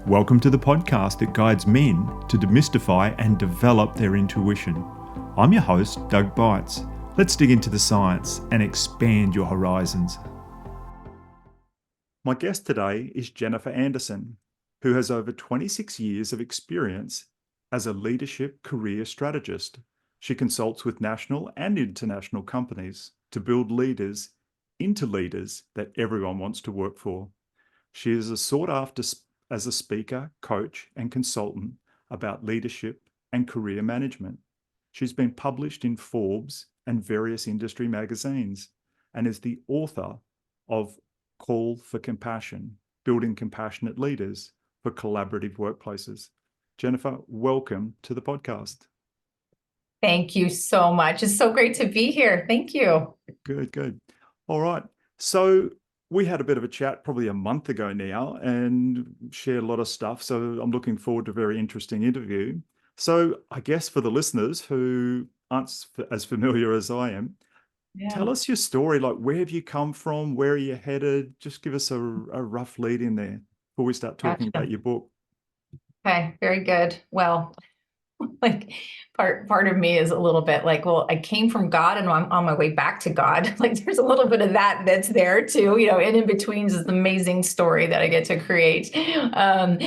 Welcome to the podcast that guides men to demystify and develop their intuition. I'm your host, Doug Beitz. Let's dig into the science and expand your horizons. My guest today is Jennifer Anderson, who has over 26 years of experience as a leadership career strategist. She consults with national and international companies to build leaders into leaders that everyone wants to work for. She is sought after as a speaker, coach, and consultant about leadership and career management. She's been published in Forbes and various industry magazines and is the author of Call for Compassion, Building Compassionate Leaders for Collaborative Workplaces. Jennifer, welcome to the podcast. Thank you so much. It's so great to be here. Thank you. Good. All right. So we had a bit of a chat probably a month ago now and shared a lot of stuff. So I'm looking forward to a very interesting interview. So I guess for the listeners who aren't as familiar as I am, tell us your story. Like, where have you come from? Where are you headed? Just give us a rough lead in there before we start talking about your book. Okay, very good. Well, like part of me is a little bit like, well, I came from God and I'm on my way back to God. Like there's a little bit of that's there too, and in between is the amazing story that I get to create. I'm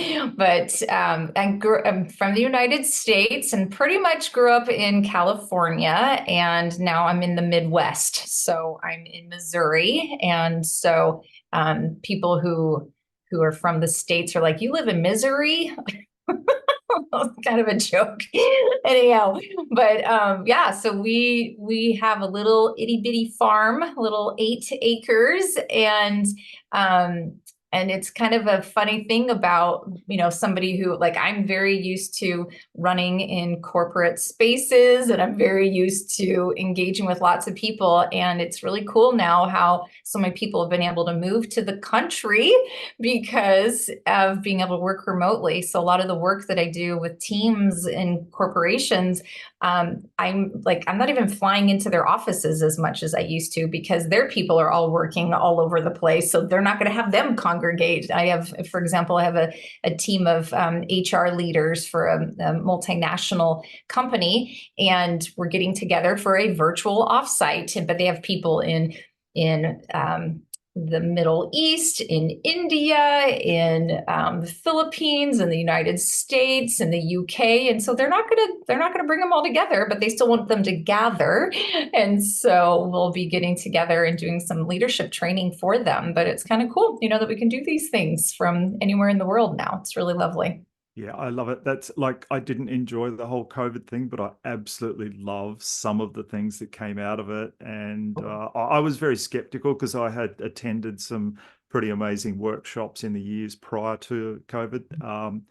from the United States and pretty much grew up in California, and now I'm in the Midwest. So I'm in Missouri. And so people who are from the States are like, you live in misery? Kind of a joke. Anyhow, but so we have a little itty bitty farm, a little 8 acres, and it's kind of a funny thing about, somebody who, like, I'm very used to running in corporate spaces and I'm very used to engaging with lots of people. And it's really cool now how so many people have been able to move to the country because of being able to work remotely. So a lot of the work that I do with teams and corporations, I'm not even flying into their offices as much as I used to because their people are all working all over the place. So they're not going to have them congregate. I have, for example, a team of HR leaders for a multinational company, and we're getting together for a virtual offsite. But they have people in the Middle East, in India, in the Philippines, in the United States, in the UK, and so they're not gonna bring them all together, but they still want them to gather, and so we'll be getting together and doing some leadership training for them. But it's kind of cool, that we can do these things from anywhere in the world now. It's really lovely. Yeah, I love it. That's like, I didn't enjoy the whole COVID thing, but I absolutely love some of the things that came out of it. And I was very skeptical because I had attended some pretty amazing workshops in the years prior to COVID.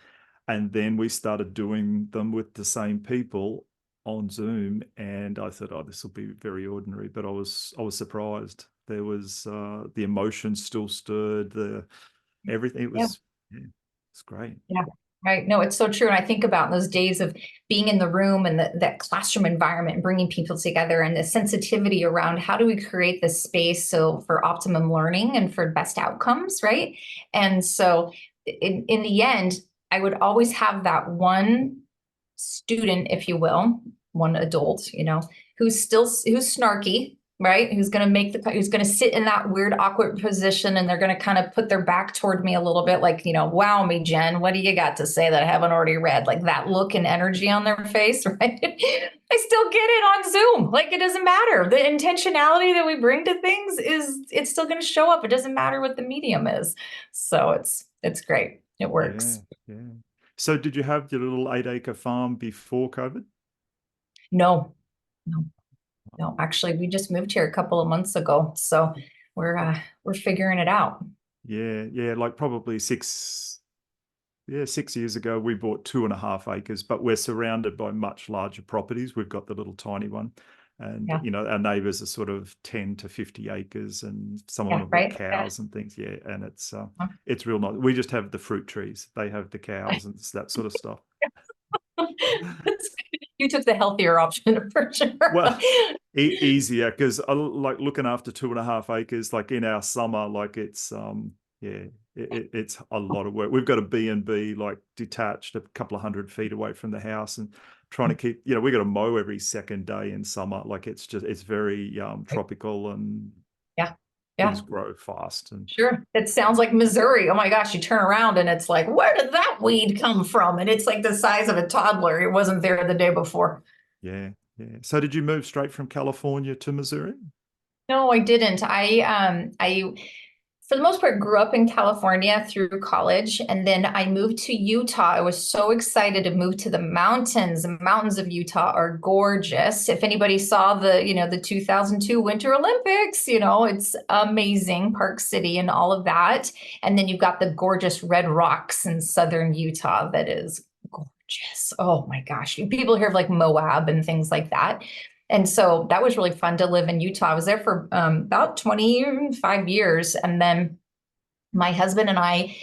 And then we started doing them with the same people on Zoom. And I thought, oh, this will be very ordinary. But I was surprised. There was the emotions still stirred, everything. It was, yeah, it's great. Yeah. Right. No, it's so true. And I think about those days of being in the room and that classroom environment and bringing people together, and the sensitivity around how do we create this space for optimum learning and for best outcomes, right? And so in the end, I would always have that one student, if you will, one adult, who's snarky, right? Who's going to sit in that weird, awkward position, and they're going to kind of put their back toward me a little bit, like, wow me, Jen, what do you got to say that I haven't already read? Like that look and energy on their face, right? I still get it on Zoom. Like, it doesn't matter. The intentionality that we bring to things it's still going to show up. It doesn't matter what the medium is. So it's great. It works. Yeah. So did you have your little 8-acre farm before COVID? No. No, actually, we just moved here a couple of months ago, so we're figuring it out. Yeah, like probably 6 years ago, we bought 2.5 acres, but we're surrounded by much larger properties. We've got the little tiny one, and our neighbors are sort of 10 to 50 acres, and some of them have got cows and things. Yeah, and it's real nice. We just have the fruit trees; they have the cows and that sort of stuff. You took the healthier option for sure. Well, easier, because I like looking after 2.5 acres. Like in our summer, like it's It's a lot of work. We've got a B&B like detached a couple of 100 feet away from the house, and trying to keep, we got to mow every second day in summer. Like it's very tropical, and Yeah. things Yeah. grow fast. And Sure. It sounds like Missouri. Oh my gosh, you turn around and it's like, where did that weed come from? And it's like the size of a toddler. It wasn't there the day before. yeah, yeah. So did you move straight from California to Missouri? No, I didn't. I for the most part grew up in California through college, and then I moved to Utah. I was so excited to move to the mountains. The mountains of Utah are gorgeous. If anybody saw the 2002 Winter Olympics, it's amazing, Park City and all of that. And then you've got the gorgeous red rocks in southern Utah that is gorgeous. Oh my gosh. People hear of like Moab and things like that. And so that was really fun to live in Utah. I was there for about 25 years. And then my husband and I,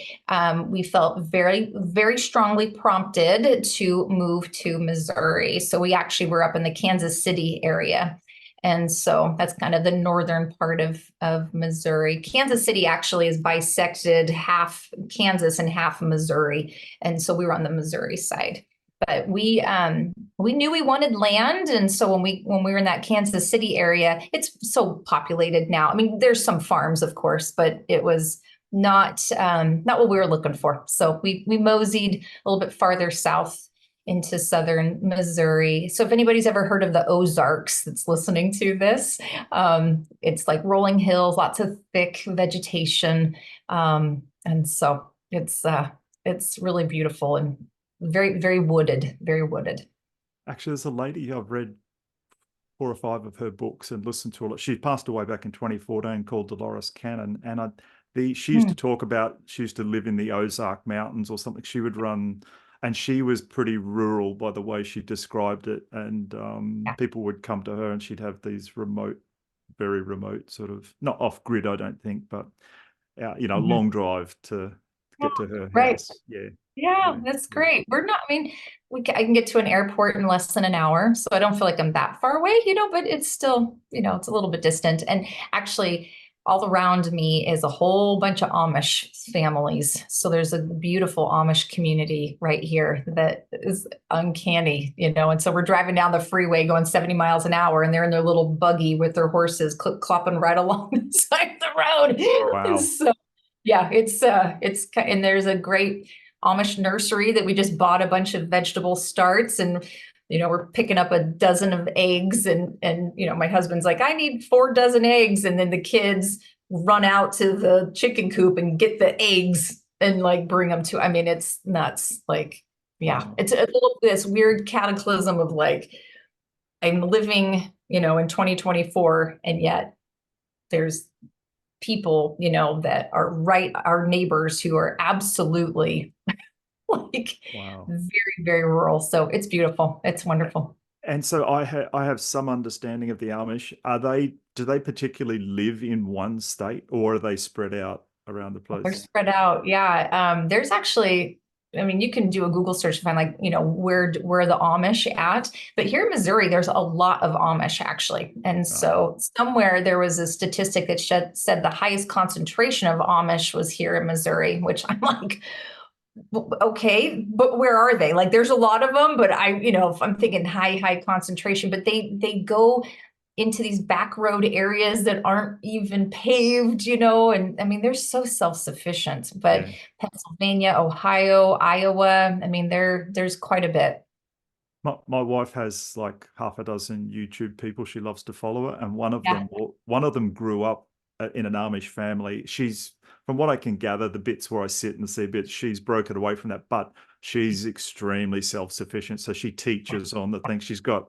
we felt very, very strongly prompted to move to Missouri. So we actually were up in the Kansas City area. And so that's kind of the northern part of Missouri. Kansas City actually is bisected, half Kansas and half Missouri. And so we were on the Missouri side. But we knew we wanted land, and so when we were in that Kansas City area, it's so populated now. I mean, there's some farms, of course, but it was not what we were looking for. So we moseyed a little bit farther south into southern Missouri. So if anybody's ever heard of the Ozarks that's listening to this, it's like rolling hills, lots of thick vegetation, and so it's really beautiful and very, very wooded, very wooded. Actually, there's a lady I've read 4 or 5 of her books and listened to a lot. She passed away back in 2014, called Dolores Cannon, and she used to talk about, she used to live in the Ozark Mountains or something. She would run, and she was pretty rural by the way she described it. And Yeah. people would come to her, and she'd have these remote, very remote, sort of not off grid, I don't think, but Mhm. long drive to get to her Right. house. Yeah, Yeah, yeah, that's yeah. great. We're not, I mean, I can get to an airport in less than an hour, so I don't feel like I'm that far away, but it's still, it's a little bit distant. And actually, all around me is a whole bunch of Amish families. So there's a beautiful Amish community right here that is uncanny, and so we're driving down the freeway going 70 miles an hour, and they're in their little buggy with their horses clopping right along the side of the road. Wow. So yeah, and there's a great Amish nursery that we just bought a bunch of vegetable starts, and we're picking up a dozen of eggs, and my husband's like, I need 4 dozen eggs, and then the kids run out to the chicken coop and get the eggs and like bring them to, I mean, it's nuts. Like, yeah, Wow. it's a little this weird cataclysm of like, I'm living, in 2024, and yet there's people, that are right, our neighbors who are absolutely like Wow. very, very rural. So it's beautiful. It's wonderful. And so I have some understanding of the Amish. Do they particularly live in one state, or are they spread out around the They're place? spread out. Yeah. There's actually, I mean, you can do a Google search to find like, where the Amish at. But here in Missouri, there's a lot of Amish actually. And Ah, so somewhere there was a statistic that said the highest concentration of Amish was here in Missouri, which I'm like, okay, but where are they? Like, there's a lot of them, but if I'm thinking high concentration, but they go into these back road areas that aren't even paved, and I mean, they're so self-sufficient. But yeah. Pennsylvania, Ohio, Iowa, I mean, there's quite a bit. My wife has like half a dozen YouTube people she loves to follow her, and Yeah. one of them grew up in an Amish family. She's, from what I can gather, the bits where I sit and see bits, she's broken away from that, but she's extremely self-sufficient. So she teaches on the thing. She's got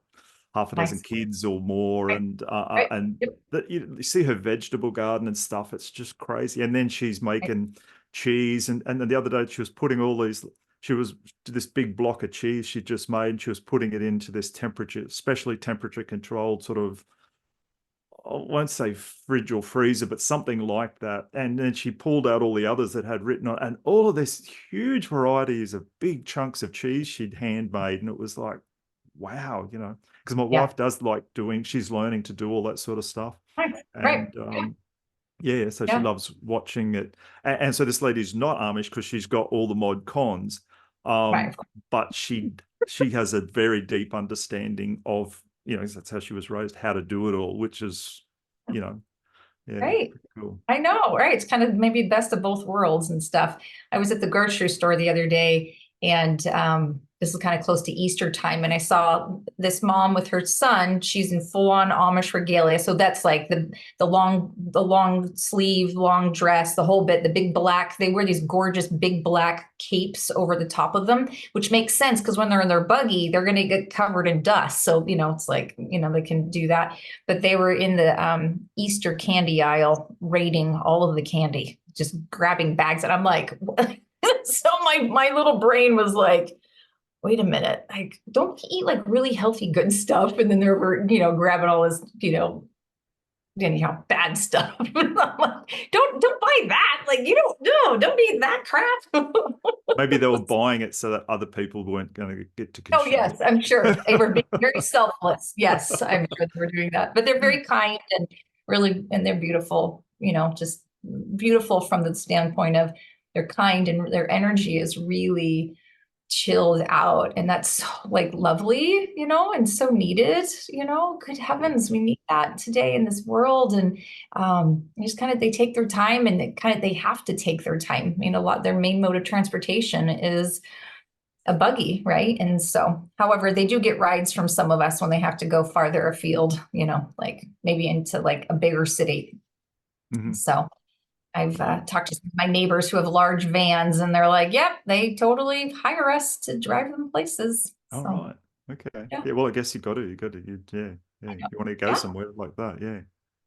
half a dozen Nice. kids or more, Right. Right. and Yep. that you see her vegetable garden and stuff. It's just crazy. And then she's Right. making cheese, and then the other day she was putting all these. She was this big block of cheese she just made, and she was putting it into this temperature, especially temperature controlled sort of, I won't say fridge or freezer, but something like that. And then she pulled out all the others that had written on, and all of this huge varieties of big chunks of cheese she'd handmade. And it was like, wow, because my Yeah. wife does like doing, she's learning to do all that sort of stuff. Right. Right. And Yeah, so she Yeah, loves watching it. And so this lady's not Amish because she's got all the mod cons. right, But she has a very deep understanding of, that's how she was raised, how to do it all, which is, you know, yeah, right. pretty cool. I know, right? It's kind of maybe best of both worlds and stuff. I was at the grocery store the other day, and this is kind of close to Easter time, and I saw this mom with her son. She's in full-on Amish regalia, so that's like the long sleeve, long dress, the whole bit, the big black. They wear these gorgeous big black capes over the top of them, which makes sense because when they're in their buggy, they're going to get covered in dust. So it's like they can do that, but they were in the Easter candy aisle raiding all of the candy, just grabbing bags. And I'm like, so my little brain was like, wait a minute, like, don't we eat like really healthy, good stuff? And then they were, grabbing all this, anyhow, bad stuff. I'm like, don't buy that. Like, don't eat that crap. Maybe they were buying it so that other people weren't going to get to Oh, consume yes, I'm sure they were being very it. selfless. Yes, I'm sure they were doing that. But they're very kind and really, and they're beautiful, just beautiful from the standpoint of they're kind and their energy is really chilled out. And that's so like lovely, and so needed, good heavens, we need that today in this world. And just kind of they take their time and they have to take their time. A lot their main mode of transportation is a buggy, right? And so, however, they do get rides from some of us when they have to go farther afield, like maybe into like a bigger city. Mhm. So I've Cool. talked to some of my neighbors who have large vans, and they're like, "Yep, they totally hire us to drive them places." All So right. Okay. yeah, Yeah. Well, I guess yeah. I You know. want to go Yeah, somewhere like that. Yeah.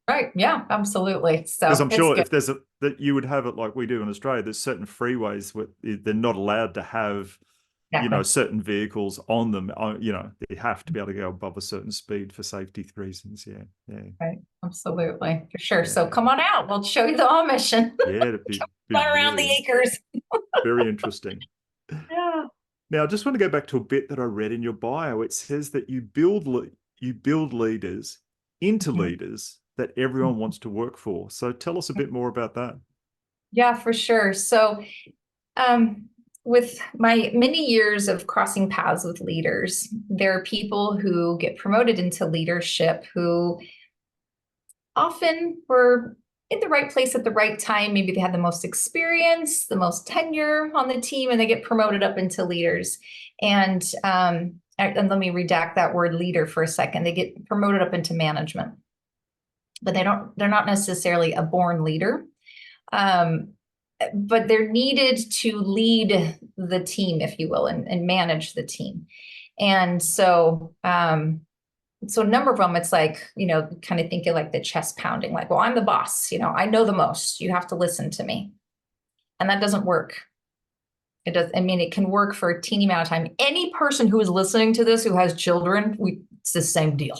right. Yeah, absolutely. Because So I'm it's sure good. if that you would have it like we do in Australia, there's certain freeways where they're not allowed to have, Exactly. certain vehicles on them. They have to be able to go above a certain speed for safety reasons. Yeah. Yeah. Right. Absolutely. For sure. So Yeah. come on out. We'll show you the Amish and Yeah. It'd be run around the very, acres. very interesting. Yeah. Now, I just want to go back to a bit that I read in your bio. It says that you build leaders into Mhm. leaders that everyone wants to work for. So tell us a bit more about that. Yeah, for sure. So, um, with my many years of crossing paths with leaders, there are people who get promoted into leadership who often were in the right place at the right time. Maybe they had the most experience, the most tenure on the team, and they get promoted up into leaders. And let me redact that word leader for a second. They get promoted up into management, but they're not necessarily a born leader. Um, but they're needed to lead the team, if you will, and manage the team. And so a number of them, it's like, kind of think of like the chest pounding, like, well, I'm the boss, I know the most. You have to listen to me. And that doesn't work. It does. I mean, it can work for a teeny amount of time. Any person who is listening to this who has children, it's the same deal,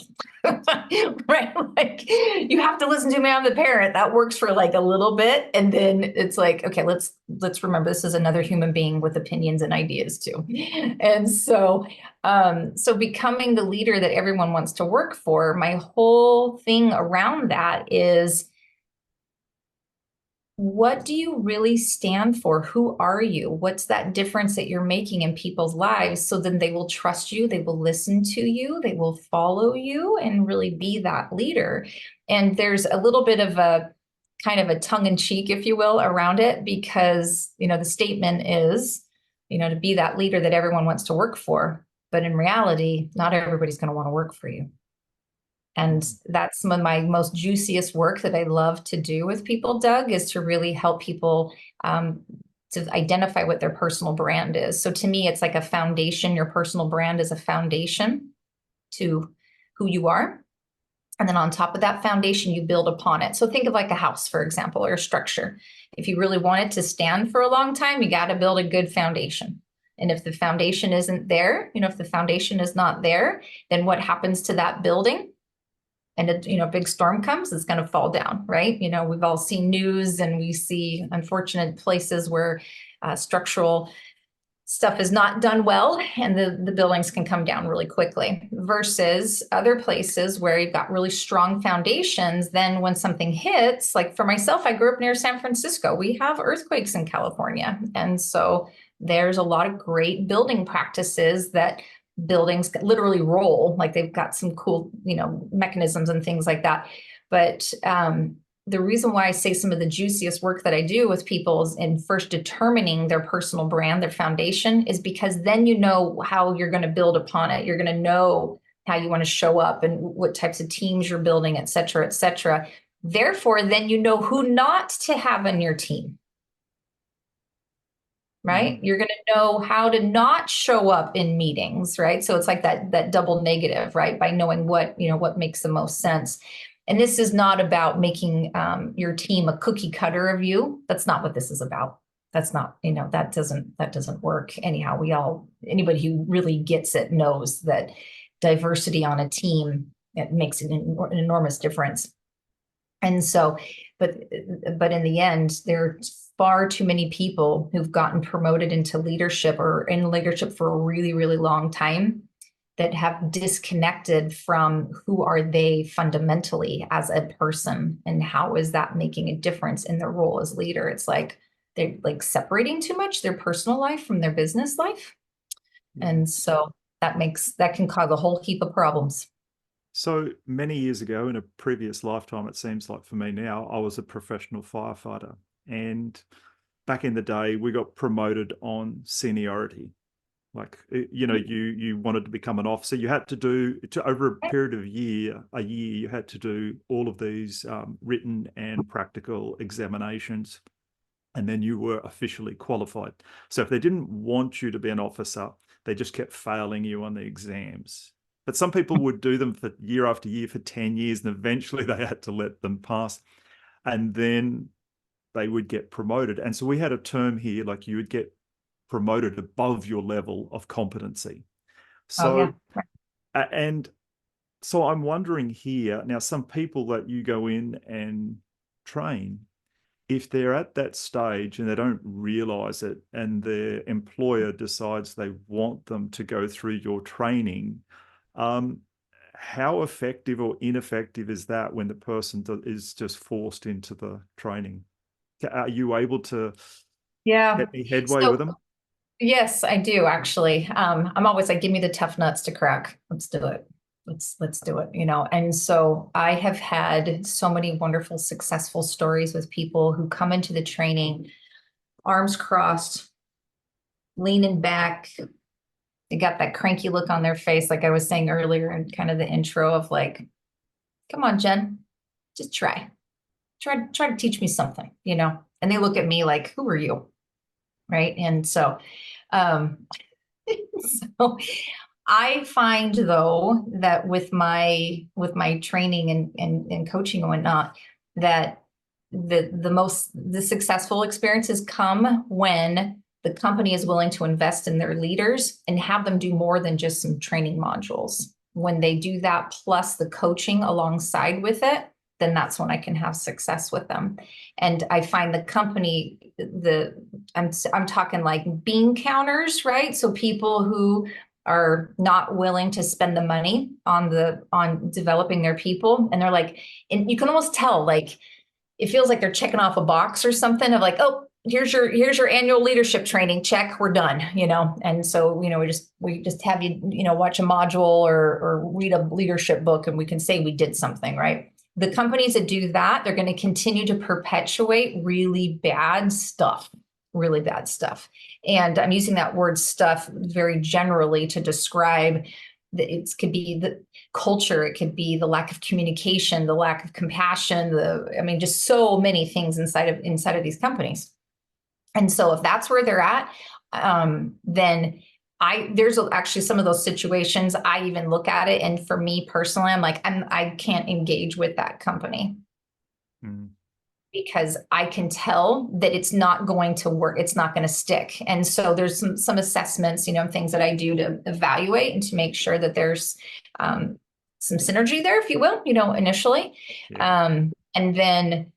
right? Like you have to listen to me. I'm the parent. That works for like a little bit, and then it's like, okay, let's remember this is another human being with opinions and ideas too. And so becoming the leader that everyone wants to work for. My whole thing around that is, what do you really stand for? Who are you? What's that difference that you're making in people's lives? So then they will trust you, they will listen to you, they will follow you, and really be that leader. And there's a little bit of a kind of a tongue in cheek, if you will, around it, because, the statement is, to be that leader that everyone wants to work for. But in reality, not everybody's going to want to work for you. And that's some of my most juiciest work that I love to do with people, Doug, is to really help people to identify what their personal brand is. So to me, it's like a foundation. Your personal brand is a foundation to who you are. And then on top of that foundation, you build upon it. So think of like a house, for example, or a structure. If you really want it to stand for a long time, you got to build a good foundation. And if the foundation isn't there, if the foundation is not there, then what happens to that building? And a big storm comes, it's going to fall down, right? We've all seen news, and we see unfortunate places where structural stuff is not done well and the buildings can come down really quickly versus other places where you've got really strong foundations. Then when something hits, like for myself, I grew up near San Francisco. We have earthquakes in California. And so there's a lot of great building practices that buildings literally roll, like they've got some cool, mechanisms and things like that. But the reason why I say some of the juiciest work that I do with people is in first determining their personal brand, their foundation, is because then you know how you're going to build upon it. You're going to know how you want to show up and what types of teams you're building, et cetera, et cetera. Therefore, then you know who not to have on your team, right? You're going to know how to not show up in meetings, right? So it's like that double negative, right? By knowing what makes the most sense. And this is not about making your team a cookie cutter of you. That's not what this is about. That's not, that doesn't work. Anyhow, anybody who really gets it knows that diversity on a team, it makes an enormous difference. And so, but in the end, there's far too many people who've gotten promoted into leadership or in leadership for a really, really long time that have disconnected from who are they fundamentally as a person and how is that making a difference in their role as leader. It's like they're like separating too much their personal life from their business life. And so that can cause a whole heap of problems. So many years ago, in a previous lifetime, it seems like for me now, I was a professional firefighter. And back in the day, we got promoted on seniority. Like, you wanted to become an officer, you had to do, over a period of a year, you had to do all of these written and practical examinations. And then you were officially qualified. So if they didn't want you to be an officer, they just kept failing you on the exams. But some people would do them for year after year for 10 years, and eventually they had to let them pass. And then they would get promoted. And so we had a term here, like you would get promoted above your level of competency. So, and so I'm wondering here, now, some people that you go in and train, if they're at that stage and they don't realize it and their employer decides they want them to go through your training, how effective or ineffective is that when the person is just forced into the training? Are you able to get any headway with them? Yes, I do actually. I'm always like, give me the tough nuts to crack. Let's do it. Let's do it, And so I have had so many wonderful, successful stories with people who come into the training, arms crossed, leaning back. They got that cranky look on their face, like I was saying earlier in kind of the intro of like, come on, Jen, just try to teach me something, And they look at me like, who are you? Right. And so, so I find though that with my training and coaching and whatnot, that the successful experiences come when the company is willing to invest in their leaders and have them do more than just some training modules. When they do that plus the coaching alongside with it, then that's when I can have success with them. And I find the company, I'm talking like bean counters, right? So people who are not willing to spend the money on developing their people. And they're like, and you can almost tell, like, it feels like they're checking off a box or something of like, oh, here's your annual leadership training, check, we're done, And so, we just have you, watch a module or read a leadership book and we can say we did something, right? The companies that do that, they're going to continue to perpetuate really bad stuff. And I'm using that word stuff very generally to describe that it could be the culture, it could be the lack of communication, the lack of compassion, just so many things inside of these companies. And so if that's where they're at, then there's actually some of those situations I even look at it. And for me personally, I'm like, I can't engage with that company because I can tell that it's not going to work. It's not going to stick. And so there's some assessments, things that I do to evaluate and to make sure that there's some synergy there, if you will, initially. Yeah. And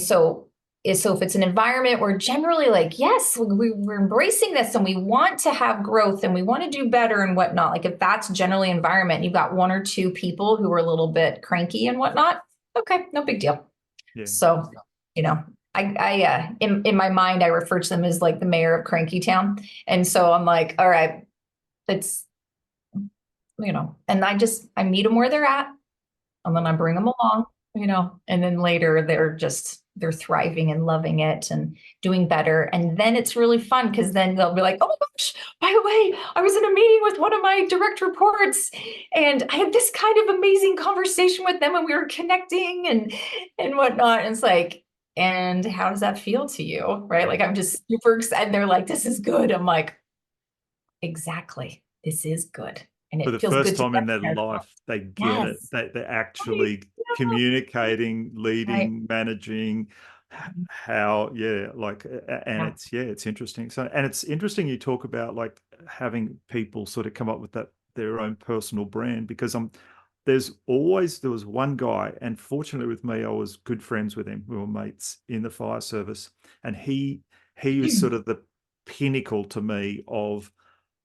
so is, so if it's an environment where generally like, yes, we're embracing this and we want to have growth and we want to do better and whatnot, like if that's generally environment, you've got one or two people who are a little bit cranky and whatnot, okay, no big deal. Yeah. So, you know, in my mind, I refer to them as like the mayor of Cranky Town. And so I'm like, all right, it's, and I meet them where they're at and then I bring them along, and then later they're thriving and loving it and doing better. And then it's really fun because then they'll be like, oh my gosh, by the way, I was in a meeting with one of my direct reports and I had this kind of amazing conversation with them and we were connecting and whatnot. And it's like, and how does that feel to you? Right? Like I'm just super excited. They're like, this is good. I'm like, exactly. This is good. And For the it feels first good to time get in their there. life, they get it. Yes. They're Right. actually Yeah. communicating, Right. leading, managing, how, yeah, like, and Yeah. it's interesting. So, and it's interesting you talk about like having people sort of come up with their own personal brand, because there was one guy, and fortunately with me, I was good friends with him. We were mates in the fire service, and he was sort of the pinnacle to me of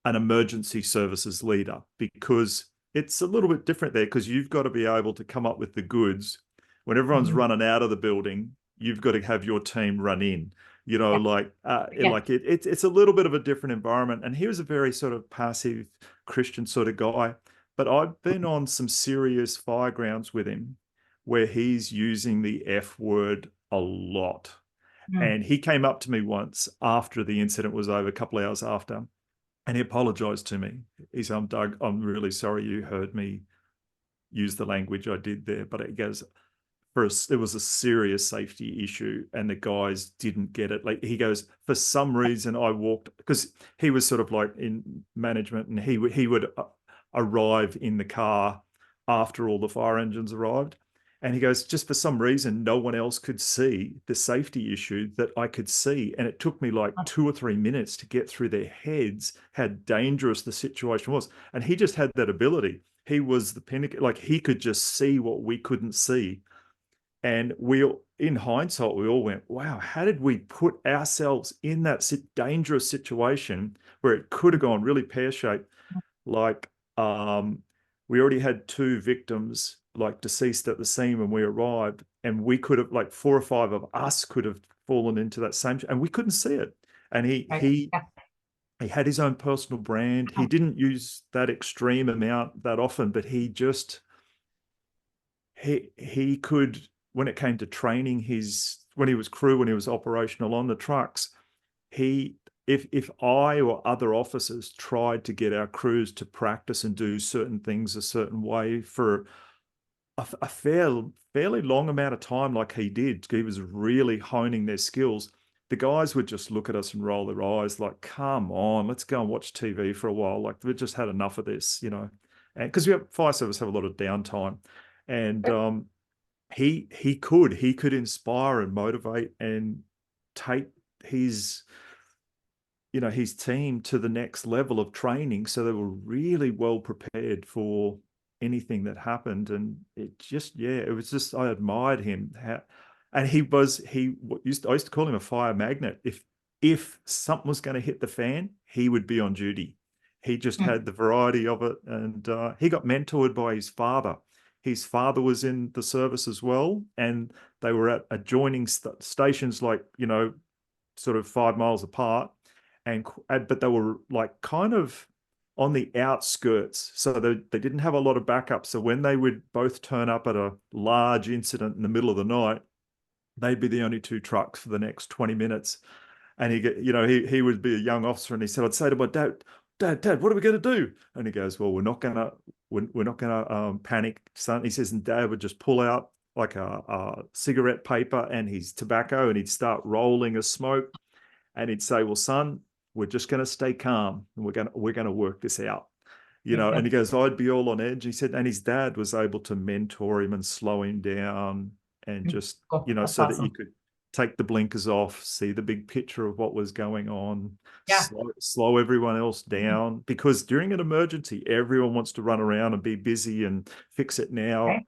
an emergency services leader, because it's a little bit different there, because you've got to be able to come up with the goods when everyone's Mhm. running out of the building. You've got to have your team run in, Yeah. Yeah. it's a little bit of a different environment. And he was a very sort of passive Christian sort of guy, but I've been on some serious fire grounds with him where he's using the F word a lot. Mm. And he came up to me once after the incident was over, a couple of hours after, and he apologized to me. He said, Doug, I'm really sorry you heard me use the language I did there. But it goes, for us, it was a serious safety issue and the guys didn't get it. Like, he goes, for some reason I walked, because he was sort of like in management, and he would arrive in the car after all the fire engines arrived. And he goes, just for some reason, no one else could see the safety issue that I could see. And it took me like 2 or 3 minutes to get through their heads how dangerous the situation was. And he just had that ability. He was the pinnacle. Like, he could just see what we couldn't see. And in hindsight, we all went, wow, how did we put ourselves in that dangerous situation where it could have gone really pear-shaped? Like, we already had two victims like deceased at the scene when we arrived, and we could have, like, 4 or 5 of us could have fallen into that same, and we couldn't see it. And Right. Yeah. he had his own personal brand. He didn't use that extreme amount that often, but he could, when it came to training when he was crew, when he was operational on the trucks, he if I or other officers tried to get our crews to practice and do certain things a certain way for a fairly long amount of time, like he did, he was really honing their skills. The guys would just look at us and roll their eyes like, come on, let's go and watch TV for a while. Like, we've just had enough of this. And because we have fire service have a lot of downtime. And he could inspire and motivate and take his his team to the next level of training, so they were really well prepared for anything that happened. And it was just, I admired him. And I used to call him a fire magnet. If something was going to hit the fan, he would be on duty. He just Mm. had the variety of it. And he got mentored by his father. His father was in the service as well, and they were at adjoining stations, like, sort of 5 miles apart. But they were like kind of on the outskirts, so they didn't have a lot of backup. So when they would both turn up at a large incident in the middle of the night, they'd be the only two trucks for the next 20 minutes. And he would be a young officer, and he said, I'd say to my dad, what are we going to do? And he goes, well, we're not gonna panic, son. He says, and Dad would just pull out like a cigarette paper and his tobacco, and he'd start rolling a smoke, and he'd say, well, son, we're just going to stay calm, and we're going to work this out. There you And go. he goes, I'd be all on edge. He said, and his dad was able to mentor him and slow him down, and Mm. just, Cool. That's so that you awesome. could take the blinkers off, see the big picture of what was going on, Yeah. slow everyone else down. Because during an emergency, everyone wants to run around and be busy and fix it now. Okay.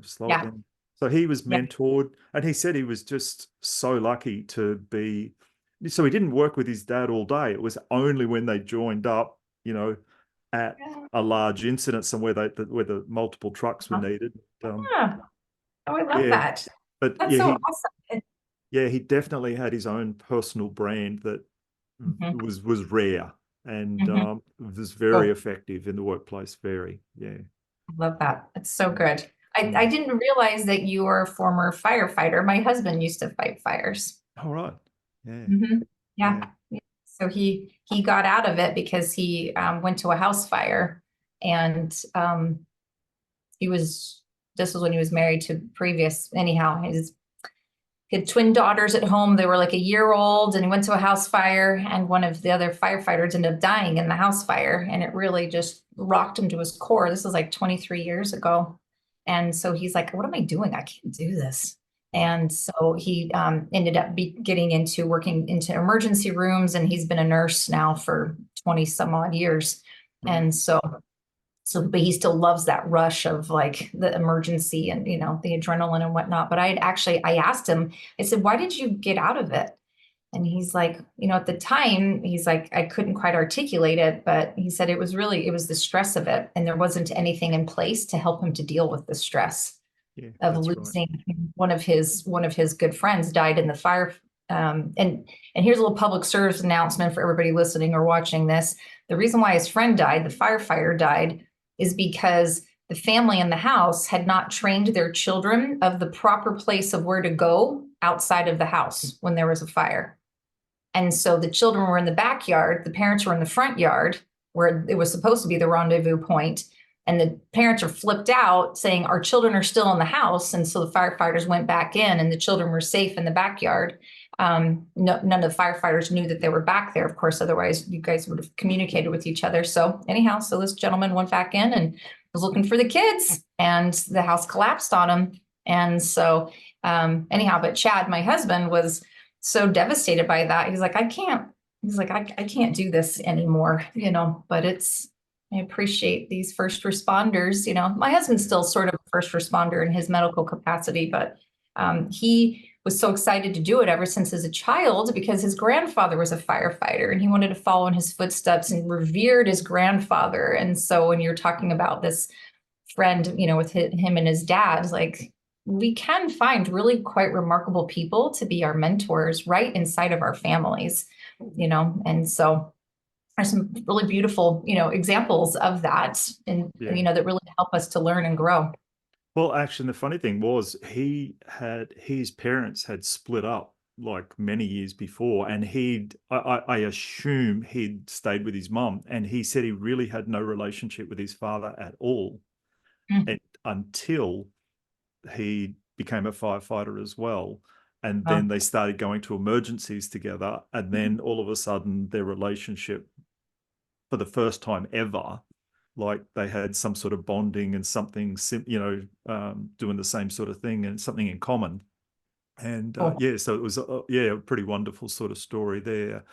Slow it Yeah. down. So he was Yeah. mentored, and he said he was just so lucky to be. So he didn't work with his dad all day. It was only when they joined up, at a large incident somewhere where the multiple trucks were needed. Yeah. Oh, I love Yeah, that. but That's yeah, so he awesome. yeah he definitely had his own personal brand that Mhm. was rare and Mhm. was very Oh, effective in the workplace. Very, yeah. I love that. It's so good. I Mm. didn't realize that you were a former firefighter. My husband used to fight fires. All right. Yeah, Yeah. yeah. Yeah. So he got out of it because he went to a house fire, and he was this was when he was married to previous anyhow. He had twin daughters at home. They were like a year old, and he went to a house fire, and one of the other firefighters ended up dying in the house fire, and it really just rocked him to his core. This was like 23 years ago. And so he's like, what am I doing? I can't do this. Right. And so he ended up getting into working into emergency rooms, and he's been a nurse now for 20 some odd years. Right. And but he still loves that rush of like the emergency and, the adrenaline and whatnot. But I asked him, I said, why did you get out of it? And he's like, at the time, he's like, I couldn't quite articulate it, but he said it was the stress of it. And there wasn't anything in place to help him to deal with the stress Yeah, of that's right. losing one of his good friends died in the fire. And here's a little public service announcement for everybody listening or watching this. The reason why his friend died, the firefighter died, is because the family in the house had not trained their children of the proper place of where to go outside of the house when there was a fire. And so the children were in the backyard, the parents were in the front yard where it was supposed to be the rendezvous point. And the parents are flipped out saying, our children are still in the house. And so the firefighters went back in and the children were safe in the backyard. None of the firefighters knew that they were back there, of course, otherwise you guys would have communicated with each other. So anyhow, so this gentleman went back in and was looking for the kids, and the house collapsed on him. And so anyhow, but Chad, my husband, was so devastated by that. He's like, I can't do this anymore, but I appreciate these first responders. My husband's Yeah. still sort of a first responder in his medical capacity, but he was so excited to do it ever since as a child because his grandfather was a firefighter and he wanted to follow in his footsteps and revered his grandfather. And so when you're talking about this friend, with him and his dad, like we can find really quite remarkable people to be our mentors right inside of our families, and so there's some really beautiful, examples of that and, Yeah. that really help us to learn and grow. Well, actually, the funny thing was his parents had split up like many years before, and I assume he'd stayed with his mum, and he said he really had no relationship with his father at all, Mm. and until he became a firefighter as well. And then Oh, they started going to emergencies together, and then all of a sudden their relationship, for the first time ever, like they had some sort of bonding and something, doing the same sort of thing and something in common. And cool. yeah, so it was a pretty wonderful sort of story there.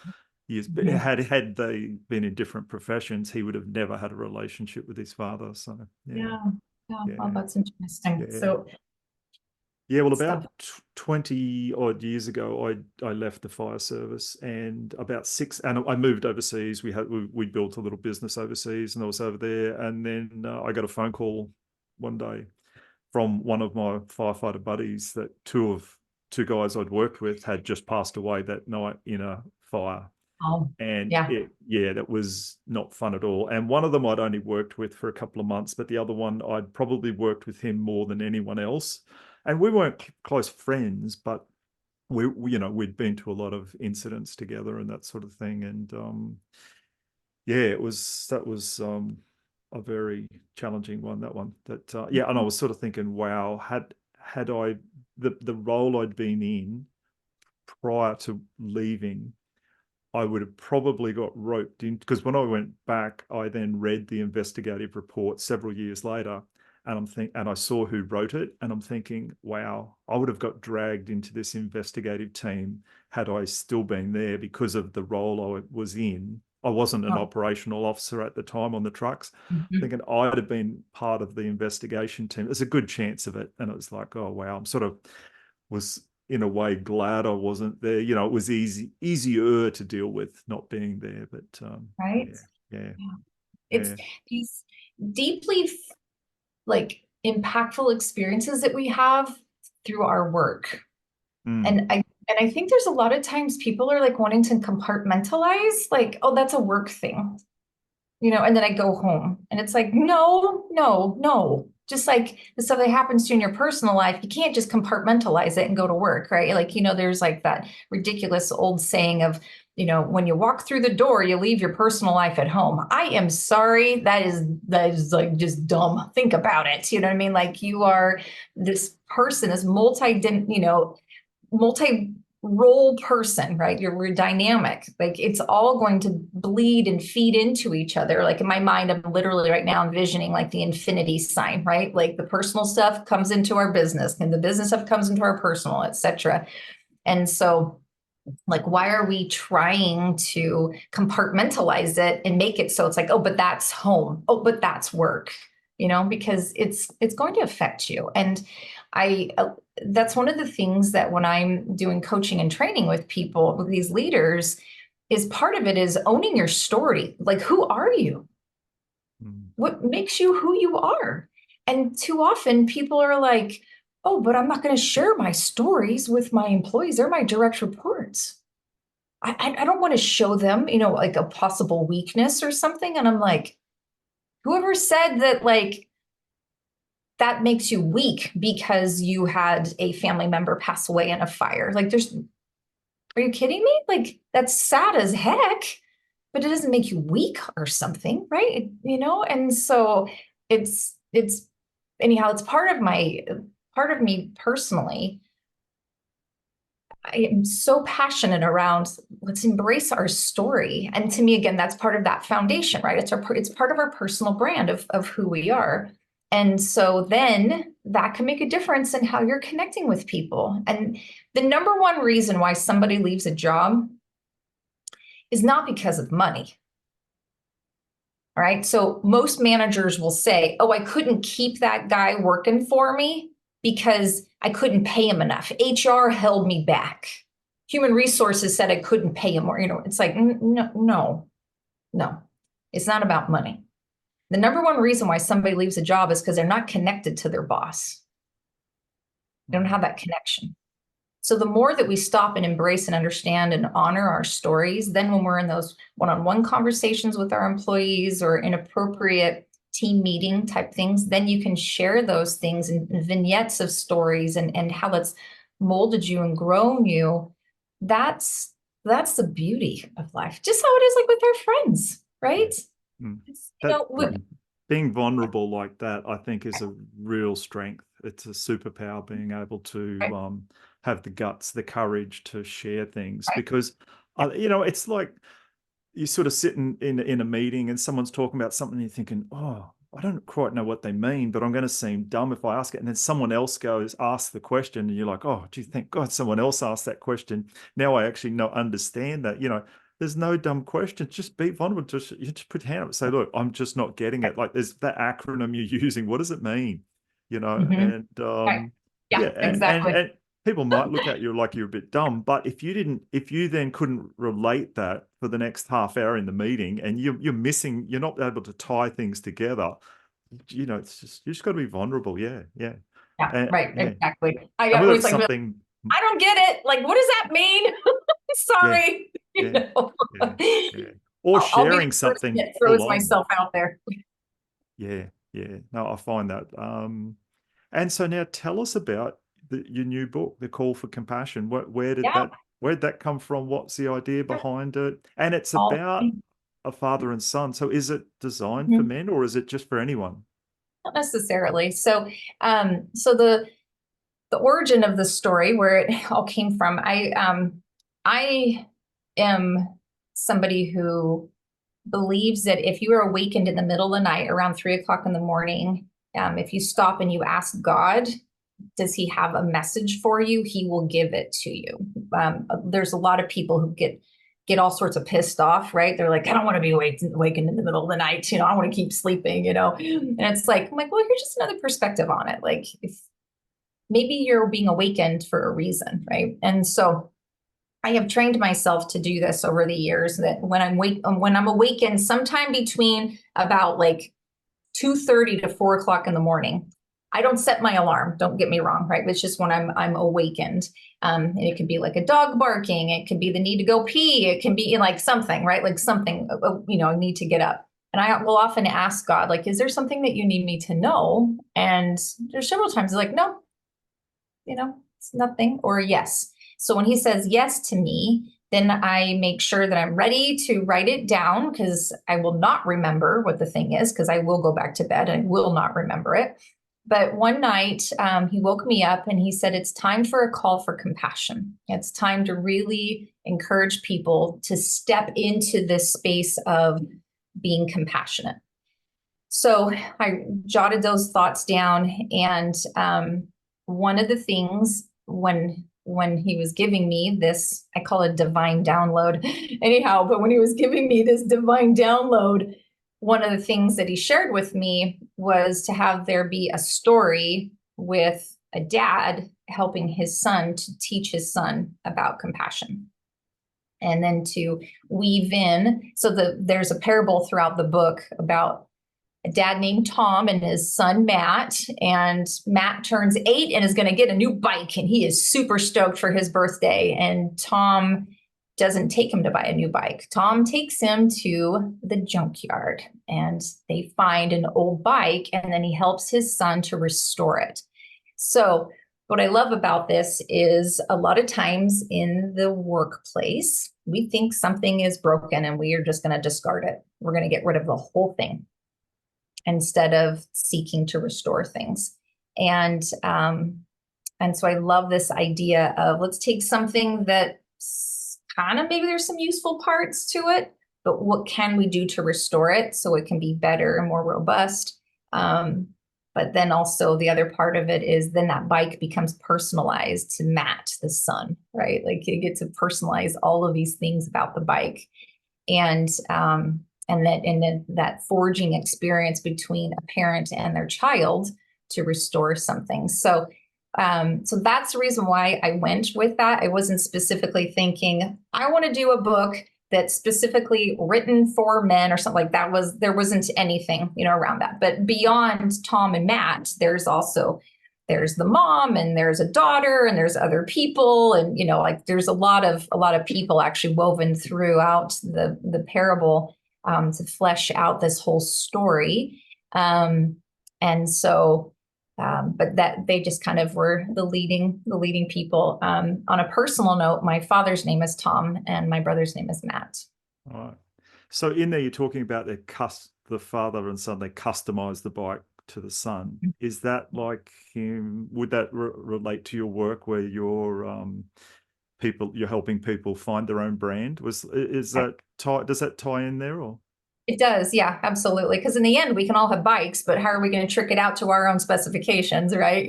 Yes, but Mhm. had they been in different professions, he would have never had a relationship with his father. So yeah, Yeah. Yeah. Well, yeah, that's interesting. yeah. So Yeah, well, stuff. about 20 odd years ago, I left the fire service, and and I moved overseas. We built a little business overseas, and I was over there. And then I got a phone call one day from one of my firefighter buddies that two guys I'd worked with had just passed away that night in a fire. Oh, And yeah. that was not fun at all. And one of them I'd only worked with for a couple of months, but the other one I'd probably worked with him more than anyone else. And we weren't close friends, but we'd been to a lot of incidents together and that sort of thing. And yeah, that was a very challenging one. That one, and I was sort of thinking, wow, had I the role I'd been in prior to leaving, I would have probably got roped in, because when I went back, I then read the investigative report several years later, and I saw who wrote it, and I'm thinking, wow, I would have got dragged into this investigative team had I still been there because of the role I was in. I wasn't an Oh. operational officer at the time on the trucks, Mhm. thinking I'd have been part of the investigation team. There's a good chance of it. And it was like, oh, wow, I'm sort of was in a way glad I wasn't there. You know, it was easier to deal with not being there. But Right. yeah, yeah, Yeah. It's yeah. these deeply like impactful experiences that we have through our work. Mm, And I think there's a lot of times people are like wanting to compartmentalize, like, oh, that's a work thing, and then I go home and it's like, no, no, no. Just like the stuff that happens to you in your personal life, you can't just compartmentalize it and go to work, right? Like, there's like that ridiculous old saying of, when you walk through the door, you leave your personal life at home. I am sorry. That is like just dumb. Think about it. You know what I mean? Like you are this person, this multi role person, right? We're dynamic. Like it's all going to bleed and feed into each other. Like in my mind, I'm literally right now envisioning like the infinity sign, right? Like the personal stuff comes into our business and the business stuff comes into our personal, etc. And so like why are we trying to compartmentalize it and make it so it's like, oh, but that's home, oh, but that's work, because it's going to affect you. And I that's one of the things that when I'm doing coaching and training with people, with these leaders, is part of it is owning your story. Like, who are you? mm, What makes you who you are? And too often people are like, oh, but I'm not going to share my stories with my employees. They're my direct reports. I don't want to show them, like a possible weakness or something. And I'm like, whoever said that, like, that makes you weak because you had a family member pass away in a fire? Like, are you kidding me? Like, that's sad as heck, but it doesn't make you weak or something, right? And so it's anyhow, it's part of me personally. I am so passionate around let's embrace our story. And to me, again, that's part of that foundation, right? It's part of our personal brand of who we are. And so then that can make a difference in how you're connecting with people. And the number one reason why somebody leaves a job is not because of money. All right. So most managers will say, oh, I couldn't keep that guy working for me because I couldn't pay him enough. HR held me back. Human resources said I couldn't pay him more. It's like, no, no, no. It's not about money. The number one reason why somebody leaves a job is because they're not connected to their boss. They don't mm. have that connection. So the more that we stop and embrace and understand and honor our stories, then when we're in those one-on-one conversations with our employees or inappropriate team meeting type things, then you can share those things and vignettes of stories and how that's molded you and grown you. That's the beauty of life. Just how it is like with our friends, Yeah. right? Mm. It's, That being vulnerable like that, I think, is a real strength. It's a superpower being able to right, have the guts, the courage to share things. right, Because, it's like you sort of sit in a meeting and someone's talking about something and you're thinking, oh, I don't quite know what they mean, but I'm going to seem dumb if I ask it. And then someone else asks the question and you're like, oh, do you thank God someone else asked that question? Now I actually understand that, there's no dumb questions. Just be vulnerable. You just put your hand up and say, look, I'm just not getting it. Like there's that acronym you're using. What does it mean? mhm, And right. Yeah, yeah, exactly. and people might look at you like you're a bit dumb, but if you then couldn't relate that for the next half hour in the meeting and you're missing, you're not able to tie things together, it's just, you just got to be vulnerable. Yeah. Yeah. Yeah, And right, yeah. exactly. I And got whether always it's like, something, I don't get it. Like, what does that mean? yeah, Sorry. yeah, yeah, yeah. Or I'll be the sharing first something that full throws on. myself out there. Yeah, yeah. No, I find that. And so now tell us about your new book, The Call for Compassion. Yeah, Where did that come from? What's the idea behind it? And it's all about a father and son. So is it designed for Mhm. men or is it just for anyone? Not necessarily. So the origin of the story, where it all came from, I am somebody who believes that if you are awakened in the middle of the night around 3 o'clock in the morning, if you stop and you ask God, does he have a message for you? He will give it to you. There's a lot of people who get get all sorts of pissed off, right? They're like, I don't want to be awakened in the middle of the night. I want to keep sleeping, And it's like, I'm like, well, here's just another perspective on it. Like, if maybe you're being awakened for a reason, right? And so I have trained myself to do this over the years, that when I'm awakened sometime between about like 2:30 to 4 o'clock in the morning. I don't set my alarm, don't get me wrong, right? It's just when I'm awakened. And it could be like a dog barking, it could be the need to go pee, it can be like something, right? Like something, I need to get up. And I will often ask God, like, is there something that you need me to know? And there's several times like, no, it's nothing, or yes. So when he says yes to me, then I make sure that I'm ready to write it down, because I will not remember what the thing is, because I will go back to bed and I will not remember it. But one night he woke me up and he said, it's time for a call for compassion. It's time to really encourage people to step into this space of being compassionate. So I jotted those thoughts down, and one of the things when he was giving me this, I call it divine download anyhow, but when he was giving me this divine download, one of the things that he shared with me was to have there be a story with a dad helping his son to teach his son about compassion. And then to weave in, so there's a parable throughout the book about a dad named Tom and his son Matt, and Matt turns 8 and is going to get a new bike, and he is super stoked for his birthday, and Tom doesn't take him to buy a new bike. Tom takes him to the junkyard, and they find an old bike, and then he helps his son to restore it. So what I love about this is a lot of times in the workplace, we think something is broken and we are just going to discard it. We're going to get rid of the whole thing, instead of seeking to restore things. And so I love this idea of, let's take something that kind of, maybe there's some useful parts to it, but what can we do to restore it so it can be better and more robust? But then also the other part of it is then that bike becomes personalized to Matt, the son, right? Like you get to personalize all of these things about the bike. And then that forging experience between a parent and their child to restore something. So that's the reason why I went with that. I wasn't specifically thinking, I want to do a book that's specifically written for men or something like that. There wasn't anything, around that. But beyond Tom and Matt, there's the mom, and there's a daughter, and there's other people, and there's a lot of people actually woven throughout the parable to flesh out this whole story. And so, but that they just kind of were the leading people. On a personal note, my father's name is Tom and my brother's name is Matt. All right. So in there, you're talking about the father and son, they customize the bike to the son. Is that like him? Would that relate to your work where you're helping people find their own brand? Does that tie in there, or? It does, yeah, absolutely. Because in the end, we can all have bikes, but how are we going to trick it out to our own specifications, right?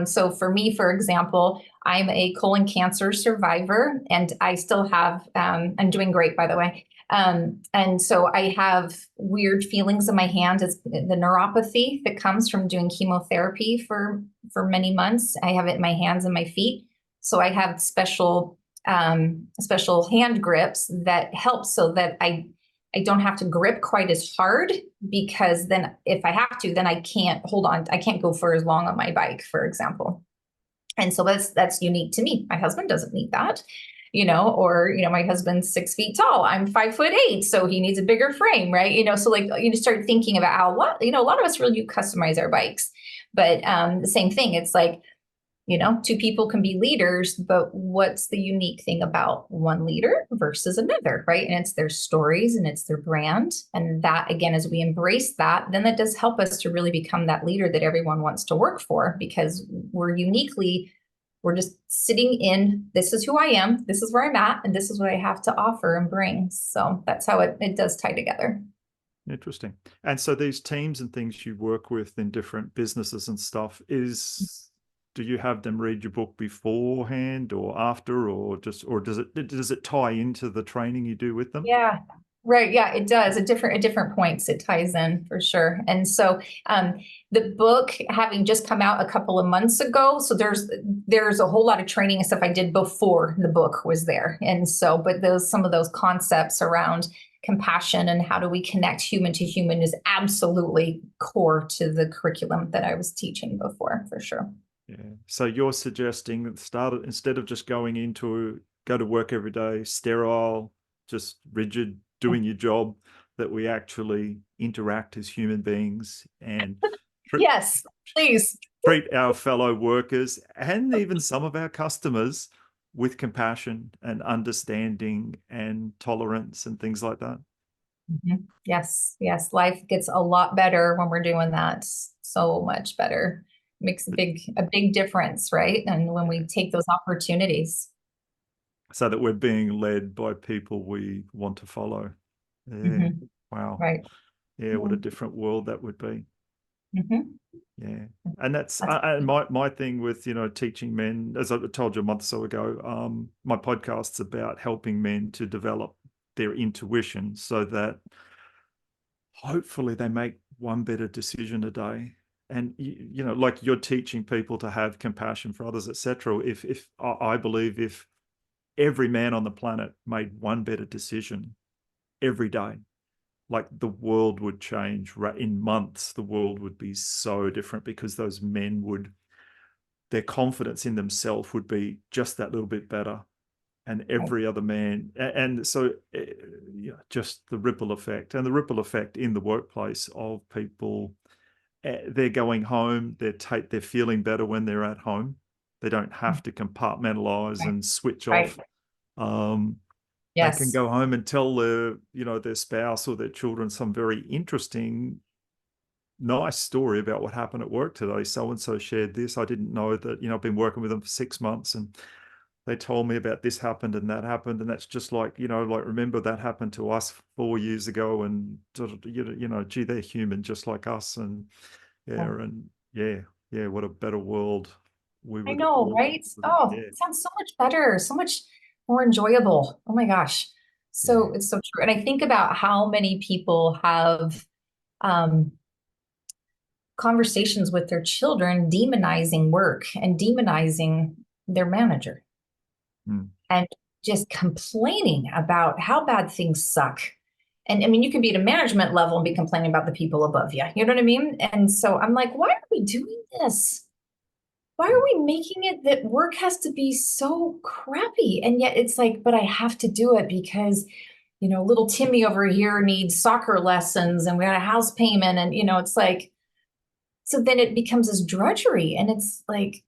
So for me, for example, I'm a colon cancer survivor, and I still have. I'm doing great, by the way. And so I have weird feelings in my hand. It's the neuropathy that comes from doing chemotherapy for many months. I have it in my hands and my feet. So I have special hand grips that help so that I don't have to grip quite as hard, because then if I have to, then I can't hold on. I can't go for as long on my bike, for example. And so that's unique to me. My husband doesn't need that, my husband's 6 feet tall. I'm 5'8", so he needs a bigger frame, right? So like you start thinking about how, a lot of us really do customize our bikes, but the same thing. It's like, two people can be leaders, but what's the unique thing about one leader versus another, right? And it's their stories and it's their brand. And that, again, as we embrace that, then that does help us to really become that leader that everyone wants to work for, because we're just sitting in, this is who I am, this is where I'm at, and this is what I have to offer and bring. So that's how it does tie together. Interesting. And so these teams and things you work with in different businesses and stuff, do you have them read your book beforehand or after, or does it tie into the training you do with them? Yeah. Right. Yeah, it does. At different points, it ties in for sure. And so the book having just come out a couple of months ago, so there's a whole lot of training and stuff I did before the book was there. And so, but some of those concepts around compassion and how do we connect human to human is absolutely core to the curriculum that I was teaching before, for sure. Yeah. So you're suggesting that instead of just go to work every day, sterile, just rigid, doing your job, that we actually interact as human beings and Yes, please. treat our fellow workers and even some of our customers with compassion and understanding and tolerance and things like that. Mm-hmm. Yes, yes. Life gets a lot better when we're doing that. So much better. Makes a big difference, right? And when we take those opportunities. So that we're being led by people we want to follow. Yeah. Mm-hmm. Wow. Right. Yeah, what a different world that would be. Mm-hmm. Yeah. And that's and my thing with, teaching men, as I told you a month or so ago, my podcast's about helping men to develop their intuition so that hopefully they make one better decision a day. And like you're teaching people to have compassion for others, etc. If I believe if every man on the planet made one better decision every day, like the world would change in months. The world would be so different because those men their confidence in themselves would be just that little bit better. And every other man. And so just the ripple effect in the workplace of people, they're going home, they're feeling better when they're at home. They don't have to compartmentalize Right. and switch Right. off. They can Yes. go home and tell their spouse or their children some very interesting, nice story about what happened at work today. So and so shared this. I didn't know that. I've been working with them for 6 months, and they told me about this happened and that happened, and that's just like remember that happened to us 4 years ago, and gee, they're human just like us, and Yeah. yeah, what a better world we I would know, all. right? Oh, Yeah. it sounds so much better, so much more enjoyable. Oh my gosh. Yeah. So it's so true. And I think about how many people have um, conversations with their children demonizing work and demonizing their manager Mm. and just complaining about how bad things suck. And I mean, you can be at a management level and be complaining about the people above you. You know what I mean? And so I'm like, why are we doing this? Why are we making it that work has to be so crappy? And yet it's like, but I have to do it because, little Timmy over here needs soccer lessons and we got a house payment. And, it's like, so then it becomes this drudgery. And it's like,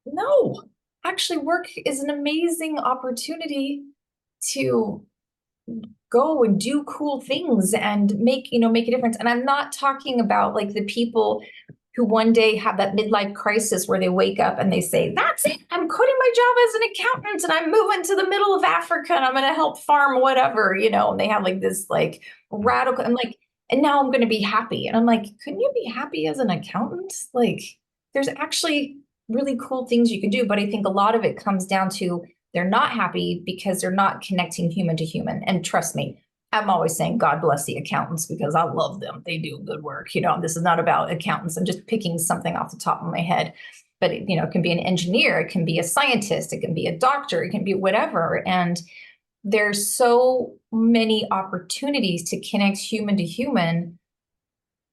no, actually, work is an amazing opportunity to go and do cool things and make a difference. And I'm not talking about like the people who one day have that midlife crisis where they wake up and they say, that's it, I'm quitting my job as an accountant and I'm moving to the middle of Africa and I'm going to help farm whatever, and they have like this like radical, I'm like, and now I'm going to be happy. And I'm like, couldn't you be happy as an accountant? Like, there's actually really cool things you can do. But I think a lot of it comes down to they're not happy because they're not connecting human to human. And trust me, I'm always saying God bless the accountants because I love them. They do good work. This is not about accountants. I'm just picking something off the top of my head. But it can be an engineer, it can be a scientist, it can be a doctor, it can be whatever. And there's so many opportunities to connect human to human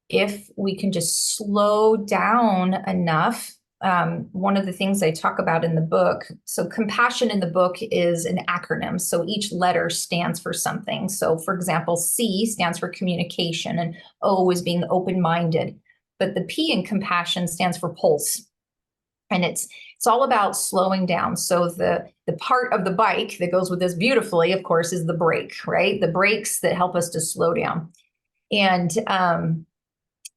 if we can just slow down enough. One of the things I talk about in the book, so compassion in the book is an acronym. So each letter stands for something. So for example, C stands for communication and O is being open-minded. But the P in compassion stands for pulse. And it's all about slowing down. So the part of the bike that goes with this beautifully, of course, is the brake, right? The brakes that help us to slow down. And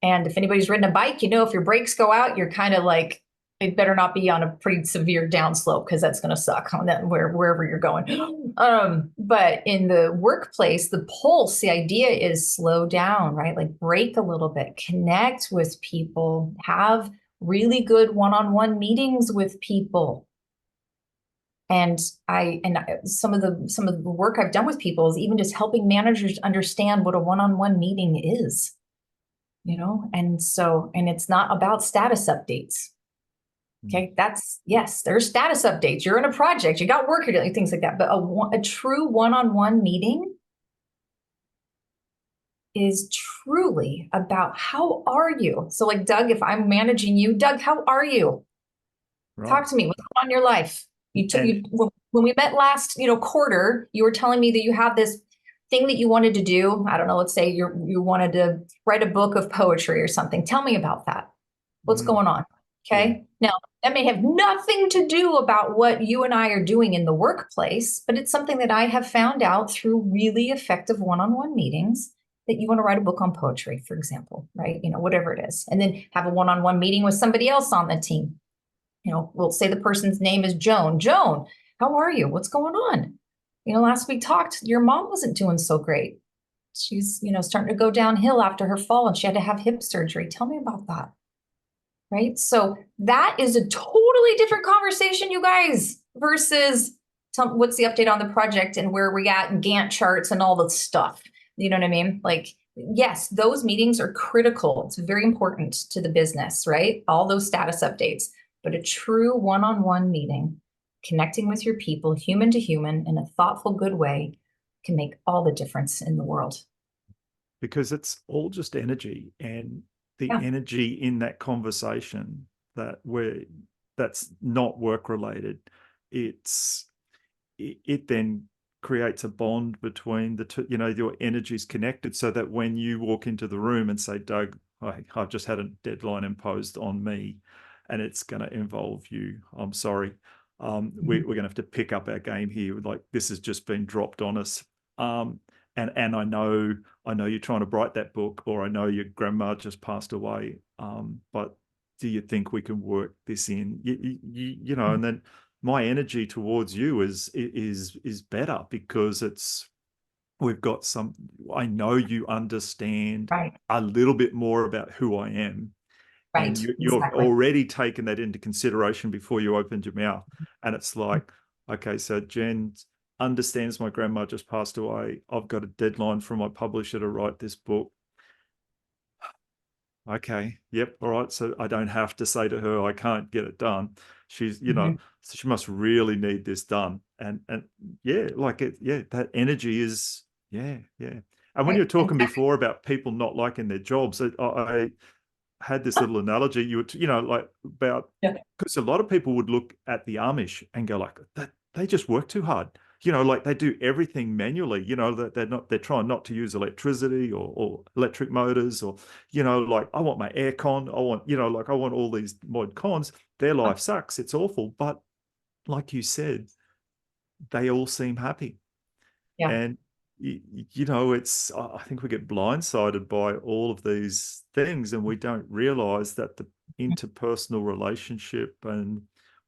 if anybody's ridden a bike, if your brakes go out, you're kind of like, it better not be on a pretty severe downslope because that's going to suck on that wherever you're going. But in the workplace, the pulse, the idea is slow down, right? Like break a little bit, connect with people, have really good one-on-one meetings with people. And some of the work I've done with people is even just helping managers understand what a one-on-one meeting is, and it's not about status updates. Okay, yes, there's status updates. You're in a project, you got work, you're doing things like that. But a true one-on-one meeting is truly about how are you? So, like, Doug, if I'm managing you, Doug, how are you? Right. Talk to me. What's going on in your life? And When we met last, quarter, you were telling me that you have this thing that you wanted to do. I don't know. Let's say you wanted to write a book of poetry or something. Tell me about that. What's going on? yeah, Okay. Now, that may have nothing to do about what you and I are doing in the workplace, but it's something that I have found out through really effective one-on-one meetings, that you want to write a book on poetry, for example, right? Whatever it is. And then have a one-on-one meeting with somebody else on the team. We'll say the person's name is Joan. Joan, how are you? What's going on? Last we talked, your mom wasn't doing so great. She's, starting to go downhill after her fall and she had to have hip surgery. Tell me about that. Right? So that is a totally different conversation, you guys, versus what's the update on the project and where we at and Gantt charts and all the stuff. You know what I mean? Like, yes, those meetings are critical. It's very important to the business, right? All those status updates. But a true one-on-one meeting, connecting with your people, human to human, in a thoughtful, good way, can make all the difference in the world. because it's all just energy, and the Yeah. energy in that conversation that's not work related, it then creates a bond between the two. Your energy's connected, so that when you walk into the room and say, Doug, I've just had a deadline imposed on me and it's going to involve you, I'm sorry, we're going to have to pick up our game here. Like, this has just been dropped on us. And I know you're trying to write that book, or I know your grandma just passed away. But do you think we can work this in? And then my energy towards you is better, because we've got some. I know you understand Right. a little bit more about who I am, and Right. you've Exactly. already taken that into consideration before you opened your mouth. And it's like, okay, so Jen understands my grandma just passed away. I've got a deadline from my publisher to write this book. Okay, yep, all right. So I don't have to say to her, I can't get it done. She's, so she must really need this done. And yeah, like that energy is, yeah, yeah. And when you Right. were talking before about people not liking their jobs, I had this little analogy. Like, about, Yeah. because a lot of people would look at the Amish and go like, that they just work too hard. Like, they do everything manually. That they're trying not to use electricity or electric motors, or like, I want my aircon. I want like, I want all these mod cons. Their life sucks. It's awful. But like you said, they all seem happy. Yeah. And it's, I think we get blindsided by all of these things, and we don't realize that the interpersonal relationship and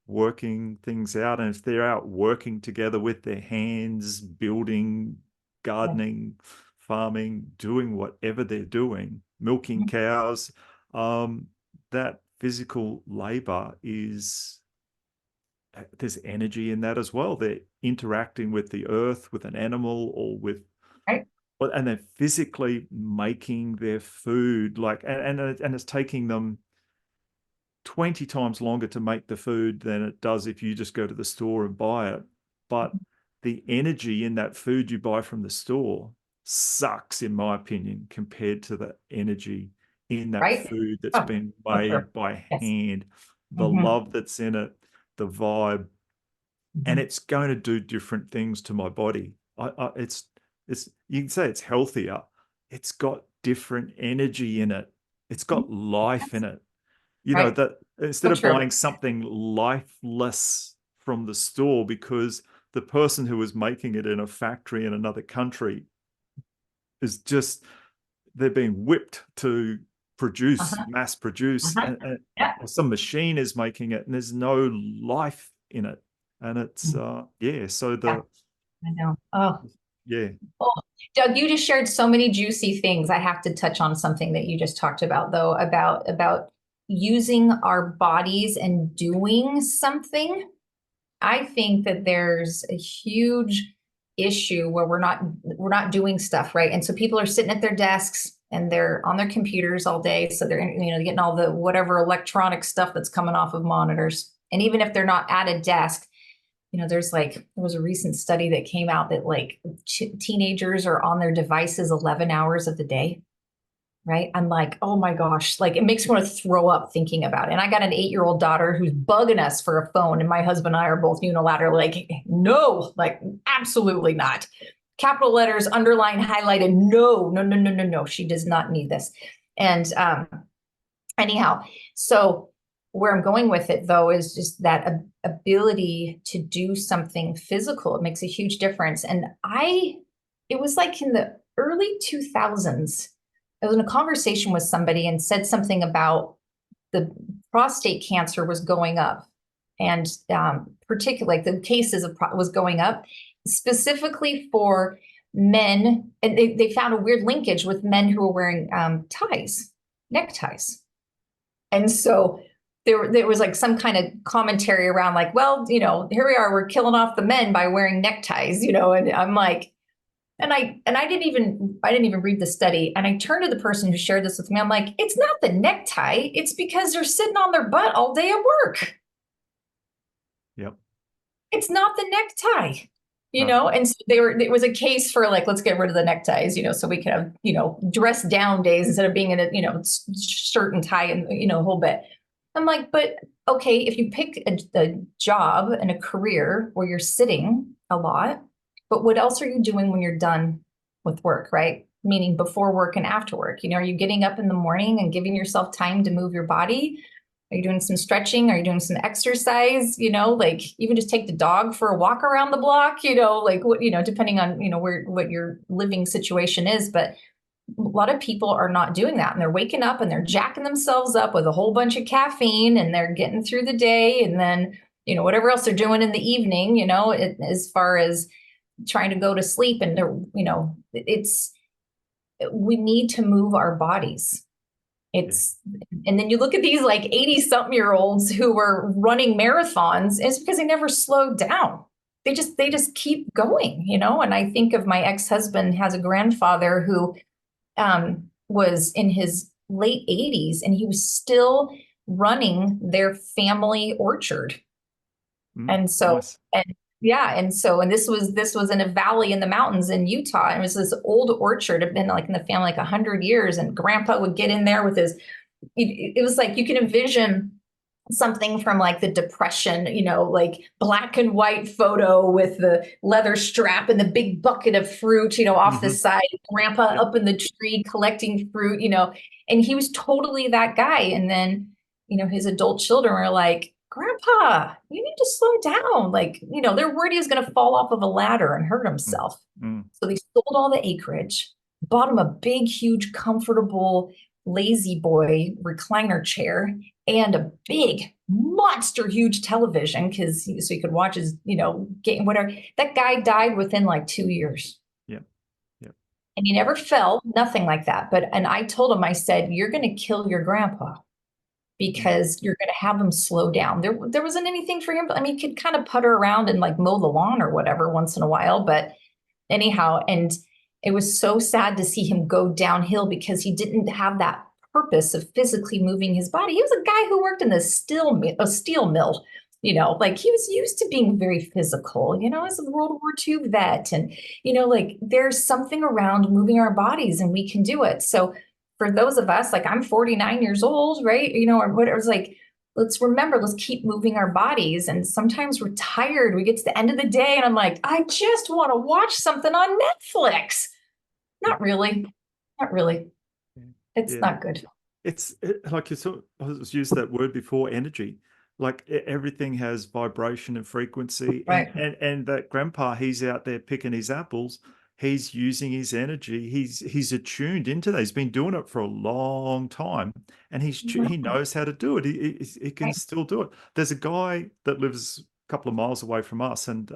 working things out, and if they're out working together with their hands, building, Yeah. gardening, farming, doing whatever they're doing, milking cows, that physical labor is, there's energy in that as well. They're interacting with the earth, with an animal, or with, Right. and they're physically making their food, like, and it's taking them 20 times longer to make the food than it does if you just go to the store and buy it. But the energy in that food you buy from the store sucks, in my opinion, compared to the energy in that Right. food that's Oh, been for sure. made by Yes. hand, the love that's in it, the vibe. And it's going to do different things to my body. It's you can say it's healthier. It's got different energy in it. It's got life in it. Right. That instead So of true. buying something lifeless from the store, because the person who was making it in a factory in another country is just, they're being whipped to Uh-huh. mass produce, Uh-huh. and Yeah. or some machine is making it, and there's no life in it. And it's, yeah, so Yeah. I know. Oh. yeah, Oh, Doug, you just shared so many juicy things. I have to touch on something that you just talked about, though, about using our bodies and doing something, I think that there's a huge issue where we're not doing stuff, right? And so people are sitting at their desks and they're on their computers all day, so they're getting all the whatever electronic stuff that's coming off of monitors. And even if they're not at a desk, there was a recent study that came out that like teenagers are on their devices 11 hours of the day, right? I'm like, oh my gosh, like it makes me want to throw up thinking about it. And I got an 8-year-old daughter who's bugging us for a phone, and my husband and I are both unilateral, like, no, like absolutely not. Capital letters, underline, highlighted, no, no, no, no, no, no. She does not need this. And anyhow, so where I'm going with it though is just that ability to do something physical. It makes a huge difference. And it was like in the early 2000s, I was in a conversation with somebody and said something about the prostate cancer was going up, and particularly like the cases was going up specifically for men. And they found a weird linkage with men who were wearing neckties. And so there was like some kind of commentary around like, well, here we are, we're killing off the men by wearing neckties, and I'm like, and I didn't even read the study. And I turned to the person who shared this with me. I'm like, it's not the necktie. It's because they're sitting on their butt all day at work. Yep. It's not the necktie, No. And so it was a case for like, let's get rid of the neckties, so we can have, dress down days instead of being in a, shirt and tie and, a whole bit. I'm like, but okay, if you pick a job and a career where you're sitting a lot, but what else are you doing when you're done with work, right? Meaning before work and after work. Are you getting up in the morning and giving yourself time to move your body? Are you doing some stretching? Are you doing some exercise? Like even just take the dog for a walk around the block, like what, depending on, what your living situation is. But a lot of people are not doing that, and they're waking up and they're jacking themselves up with a whole bunch of caffeine, and they're getting through the day, and then whatever else they're doing in the evening, as far as trying to go to sleep. And we need to move our bodies. And then you look at these like 80 something year olds who were running marathons, and it's because they never slowed down. They just keep going, and I think of my ex-husband has a grandfather who was in his late 80s, and he was still running their family orchard. And so, nice. and this was in a valley in the mountains in Utah. And it was this old orchard, had been like in the family like 100 years. And grandpa would get in there with it was like you can envision something from like the Depression, like black and white photo with the leather strap and the big bucket of fruit, off the side, grandpa up in the tree collecting fruit, and he was totally that guy. And then, his adult children were like, Grandpa, you need to slow down. Like, they're worried he's going to fall off of a ladder and hurt himself. So they sold all the acreage, bought him a big, huge, comfortable lazy boy recliner chair and a big monster huge television so he could watch his game, whatever. That guy died within like 2 years. And he never fell, nothing like that. And I told him, I said, you're going to kill your grandpa because you're going to have him slow down. There wasn't anything for him. I mean, he could kind of putter around and like mow the lawn or whatever once in a while, but anyhow. And it was so sad to see him go downhill because he didn't have that purpose of physically moving his body. He was a guy who worked in a steel mill, like he was used to being very physical, as a World War II vet. And, like there's something around moving our bodies and we can do it. So for those of us, like I'm 49 years old, right? Or whatever, it's like, let's remember, let's keep moving our bodies. And sometimes we're tired. We get to the end of the day and I'm like, I just want to watch something on Netflix. Not really. Not really. It's not good. It's like you sort of used that word before, energy. Like everything has vibration and frequency. Right. And that grandpa, he's out there picking his apples. He's using his energy. He's attuned into that. He's been doing it for a long time, and he knows how to do it. He can still do it. There's a guy that lives a couple of miles away from us, and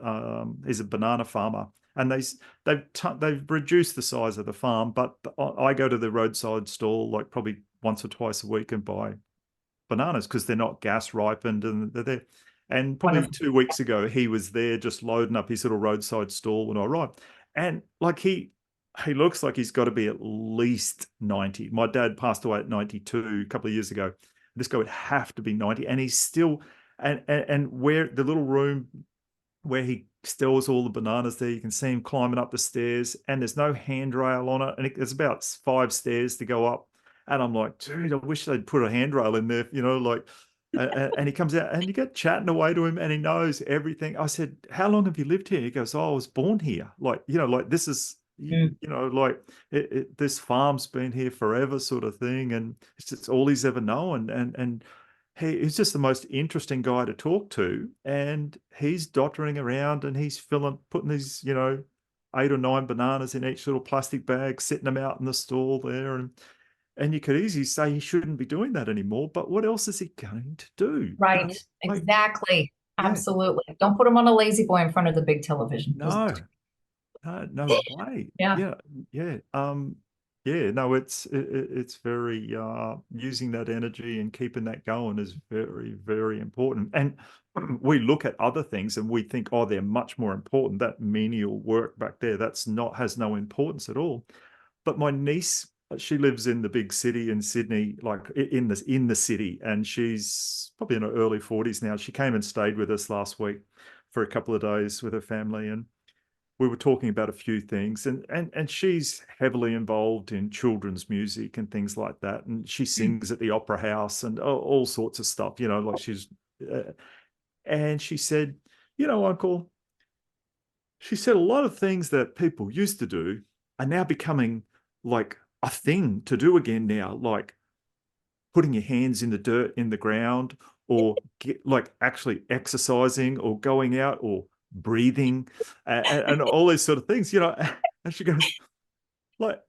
he's a banana farmer. And they've reduced the size of the farm, but I go to the roadside stall like probably once or twice a week and buy bananas because they're not gas ripened and they're there. And probably Wonderful. 2 weeks ago, he was there just loading up his little roadside stall when I arrived. And like he looks like he's got to be at least 90. My dad passed away at 92 a couple of years ago. This guy would have to be 90. And he's still, and where the little room where he stores all the bananas there, you can see him climbing up the stairs, and there's no handrail on it. And there's about 5 stairs to go up. And I'm like, dude, I wish they'd put a handrail in there, like, and he comes out and you get chatting away to him and he knows everything. I said, how long have you lived here? He goes, oh, I was born here. Like, like this is, Mm. like this farm's been here forever sort of thing. And it's just all he's ever known. And he's just the most interesting guy to talk to. And he's doddering around and he's putting these, 8 or 9 bananas in each little plastic bag, sitting them out in the stall there. And you could easily say he shouldn't be doing that anymore, but what else is he going to do? Right. Like, Exactly. yeah, Absolutely. Don't put him on a lazy boy in front of the big television. no, no way. Yeah. Yeah, yeah. Yeah, no, it's very using that energy and keeping that going is very, very important. And we look at other things and we think, oh, they're much more important. That menial work back there, has no importance at all. But my niece, she lives in the big city in Sydney, like in the city, and she's probably in her early 40s now. She came and stayed with us last week for a couple of days with her family, and we were talking about a few things, and she's heavily involved in children's music and things like that, and she sings at the opera house and all sorts of stuff, like she's and she said, Uncle, she said a lot of things that people used to do are now becoming like a thing to do again now, like putting your hands in the dirt in the ground, or like actually exercising or going out or breathing, and all these sort of things, And she goes, like,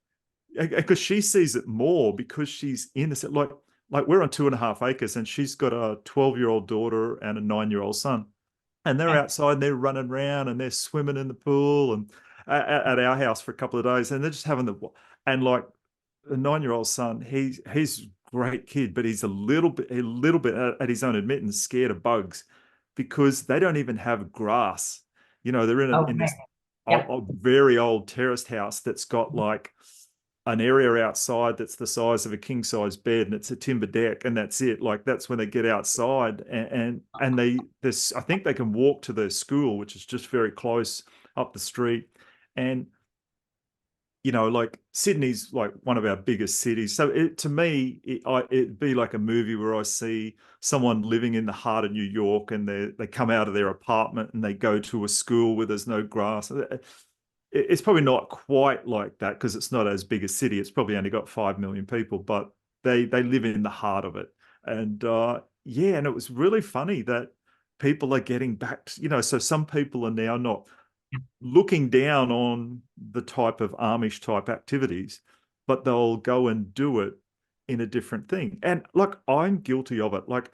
because she sees it more because she's in this, like we're on 2.5 acres and she's got a 12-year-old daughter and a 9-year-old son, and they're Okay. outside and they're running around and they're swimming in the pool and at our house for a couple of days, and they're just having and like the 9-year-old son, he's a great kid, but he's a little bit at his own admittance scared of bugs because they don't even have grass. They're in Oh, in right. this Yeah. very old terraced house that's got like an area outside that's the size of a king size bed, and it's a timber deck, and that's it. Like that's when they get outside, and this, I think they can walk to their school, which is just very close up the street. And like Sydney's like one of our biggest cities. So to me, it'd be like a movie where I see someone living in the heart of New York, and they come out of their apartment and they go to a school where there's no grass. It's probably not quite like that because it's not as big a city. It's probably only got 5 million people, but they live in the heart of it. And yeah, and it was really funny that people are getting back to, so some people are now not looking down on the type of Amish type activities, but they'll go and do it in a different thing. And like, I'm guilty of it. Like,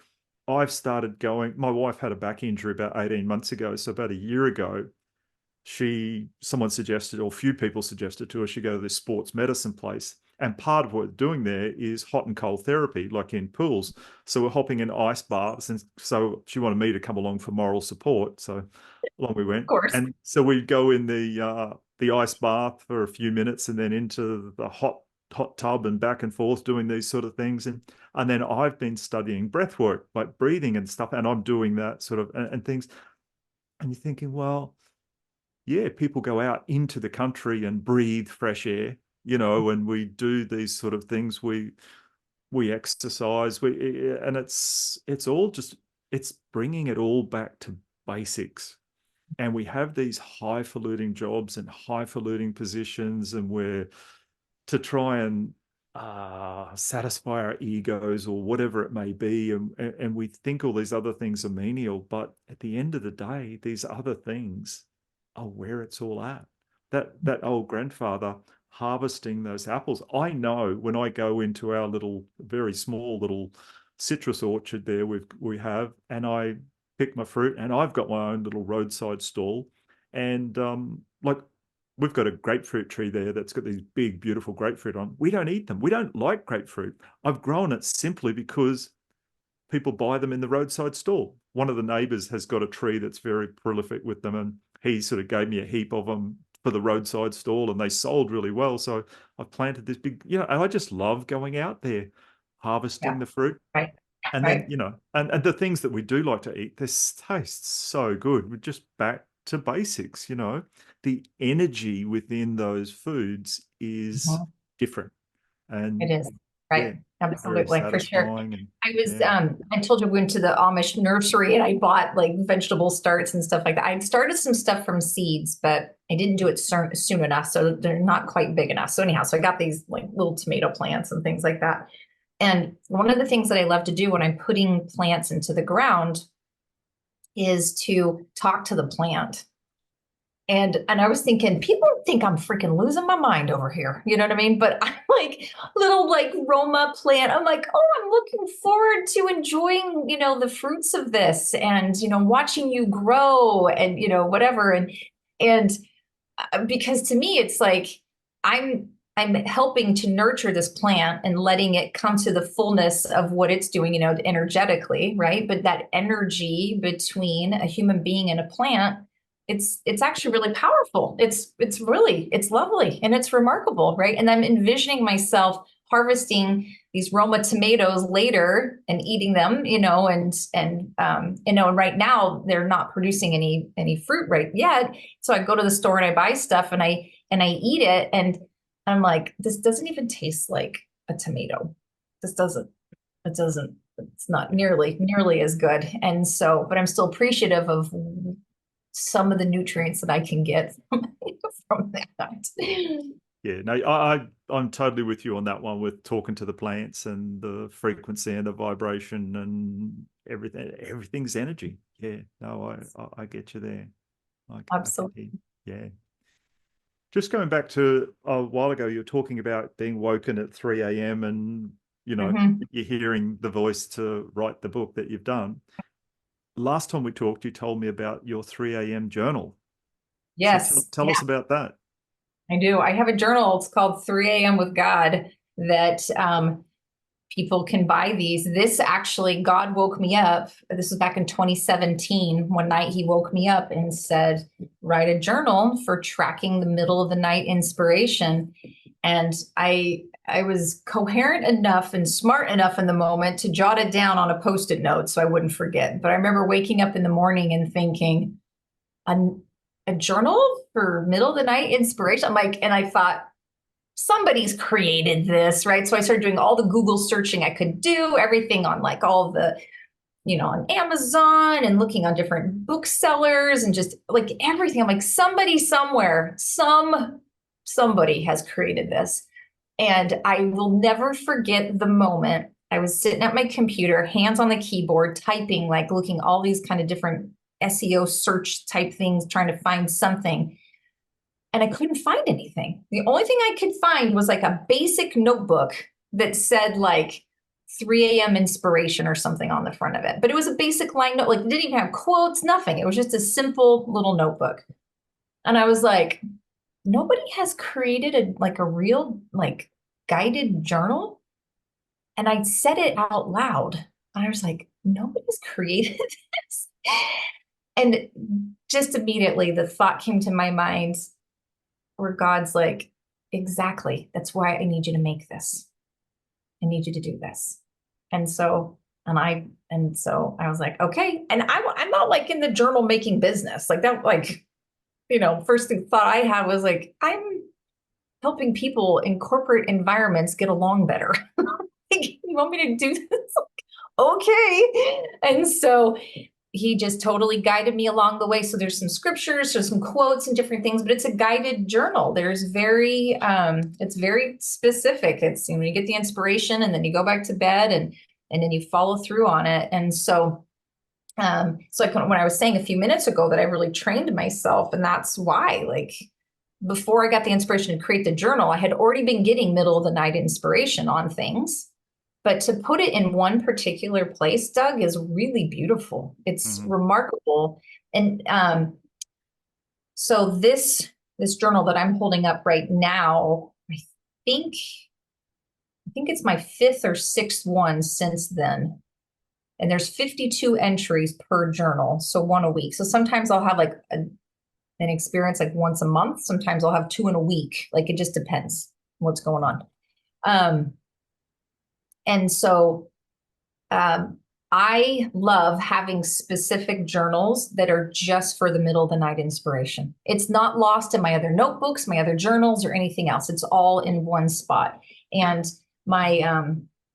I've started going, my wife had a back injury about 18 months ago. So about a year ago, someone suggested, or a few people suggested to her, she go to this sports medicine place. And part of what we're doing there is hot and cold therapy, like in pools. So we're hopping in ice baths. And so she wanted me to come along for moral support. So along we Of went. course. And so we'd go in the ice bath for a few minutes and then into the hot tub and back and forth doing these sort of things. And then I've been studying breath work, like breathing and stuff. And I'm doing that sort of and things. And you're thinking, well, yeah, people go out into the country and breathe fresh air, and we do these sort of things. We exercise, and it's all just, it's bringing it all back to basics. And we have these highfalutin jobs and highfalutin positions, and we're to try and satisfy our egos or whatever it may be, and we think all these other things are menial, but at the end of the day, these other things are where it's all at. That old grandfather harvesting those apples. I know when I go into our little, very small little citrus orchard there we have, and I pick my fruit, and I've got my own little roadside stall, and like we've got a grapefruit tree there that's got these big, beautiful grapefruit on. We don't eat them. We don't like grapefruit. I've grown it simply because people buy them in the roadside stall. One of the neighbors has got a tree that's very prolific with them, and he sort of gave me a heap of them for the roadside stall, and they sold really well. So I've planted this big, and I just love going out there, Yeah. harvesting the fruit. Right. And then, Right. and the things that we do like to eat, this tastes so good. We're just back to basics, The energy within those foods is Mhm. different. It And is. yeah, Right. very Absolutely. For sure. satisfying. And yeah. I told you, I went to the Amish nursery and I bought like vegetable starts and stuff like that. I started some stuff from seeds, but I didn't do it soon enough. So they're not quite big enough. So anyhow, so I got these like little tomato plants and things like that. And one of the things that I love to do when I'm putting plants into the ground is to talk to the plant. And I was thinking, people think I'm freaking losing my mind over here. You know what I mean? But I'm like little like Roma plant. I'm like, oh, I'm looking forward to enjoying, the fruits of this and, watching you grow and, whatever. And because to me, it's like I'm helping to nurture this plant and letting it come to the fullness of what it's doing, energetically, right? But that energy between a human being and a plant, it's actually really powerful. It's lovely and it's remarkable, right? And I'm envisioning myself harvesting these Roma tomatoes later and eating them, and right now they're not producing any fruit right yet. So I go to the store and I buy stuff and I eat it and I'm like, this doesn't even taste like a tomato. This doesn't. It doesn't. It's not nearly as good. And so, but I'm still appreciative of some of the nutrients that I can get from that. Yeah, no, I'm totally with you on that one with talking to the plants and the frequency and the vibration and everything. Everything's energy. Yeah, no, I get you there. I can Absolutely. hear. Yeah. Just going back to a while ago, you were talking about being woken at 3 a.m. and, Mm-hmm. you're hearing the voice to write the book that you've done. Last time we talked, you told me about your 3 a.m. journal. So Yes. tell us about that. I do. I have a journal. It's called 3 a.m. with God that people can buy these. This actually, God woke me up. This was back in 2017. One night he woke me up and said, write a journal for tracking the middle of the night inspiration. And I was coherent enough and smart enough in the moment to jot it down on a Post-it note so I wouldn't forget. But I remember waking up in the morning and thinking, a journal for middle of the night inspiration. I'm like, and I thought, somebody's created this, right? So I started doing all the Google searching I could do, everything on like all the, on Amazon and looking on different booksellers and just like everything. I'm like, somebody somewhere, somebody has created this. And I will never forget the moment I was sitting at my computer, hands on the keyboard, typing, like looking all these kind of different SEO search type things, trying to find something. And I couldn't find anything. The only thing I could find was like a basic notebook that said like 3 a.m. inspiration or something on the front of it. But it was a basic line note, like it didn't even have quotes, nothing. It was just a simple little notebook. And I was like, nobody has created a real like guided journal. And I said it out loud. And I was like, nobody's created this. And just immediately the thought came to my mind where God's like, exactly. That's why I need you to make this. I need you to do this. And so, and so I was like, okay. And I'm not like in the journal making business like that. Like, first thought I had was like, I'm helping people in corporate environments get along better. Like, you want me to do this? Okay. And so he just totally guided me along the way. So there's some scriptures, there's some quotes and different things, but it's a guided journal. It's very specific. It's, you get the inspiration and then you go back to bed and then you follow through on it. And so, when I was saying a few minutes ago that I really trained myself, and that's why, like, before I got the inspiration to create the journal, I had already been getting middle of the night inspiration on things. But to put it in one particular place, Doug, is really beautiful. It's remarkable. And so this journal that I'm holding up right now, think it's my fifth or sixth one since then. and there's 52 entries per journal, so one a week. So sometimes I'll have like an experience like once a month. Sometimes I'll have two in a week. Like it just depends what's going on. And so I love having specific journals that are just for the middle of the night inspiration. It's not lost in my other notebooks, my other journals, or anything else. It's all in one spot. And my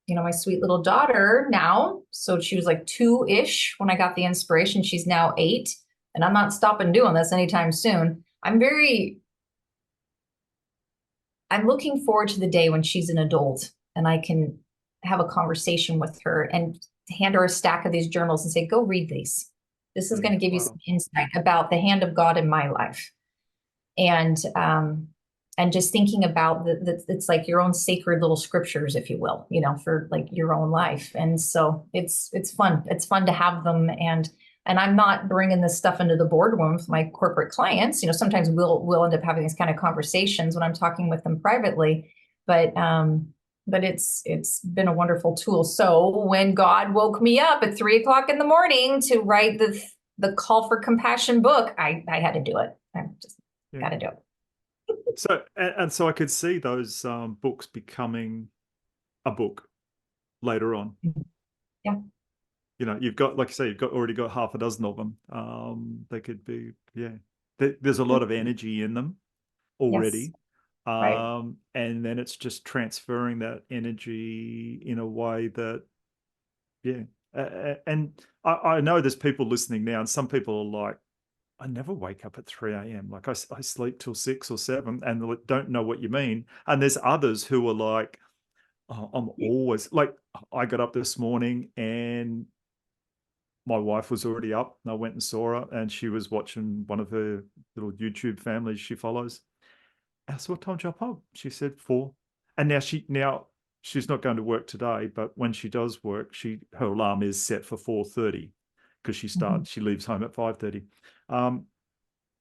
my sweet little daughter now, so she was like 2-ish when I got the inspiration. She's now 8, and I'm not stopping doing this anytime soon. I'm looking forward to the day when she's an adult and I can have a conversation with her and hand her a stack of these journals and say, go read these. This is going to give you some insight about the hand of God in my life. And just thinking about it's like your own sacred little scriptures, if you will, for like your own life. And so it's fun. It's fun to have them. And I'm not bringing this stuff into the boardroom with my corporate clients. Sometimes we'll end up having these kind of conversations when I'm talking with them privately, but it's been a wonderful tool. So when God woke me up at 3:00 in the morning to write the Call for Compassion book, I had to do it. I just got to do it. So I could see those books becoming a book later on. Yeah. You've got, like you say, already got half a dozen of them. They could be, there's a lot of energy in them already. Yes. Right. And then it's just transferring that energy in a way that, and I know there's people listening now, and some people are like, I never wake up at 3 a.m. Like I sleep till 6 or 7 and don't know what you mean. And there's others who are like, oh, I'm always like, I got up this morning and my wife was already up. And I went and saw her, and she was watching one of her little YouTube families she follows. I said, what time did you up? She said 4. And now she's not going to work today, but when she does work, her alarm is set for 4:30 because she leaves home at 5:30.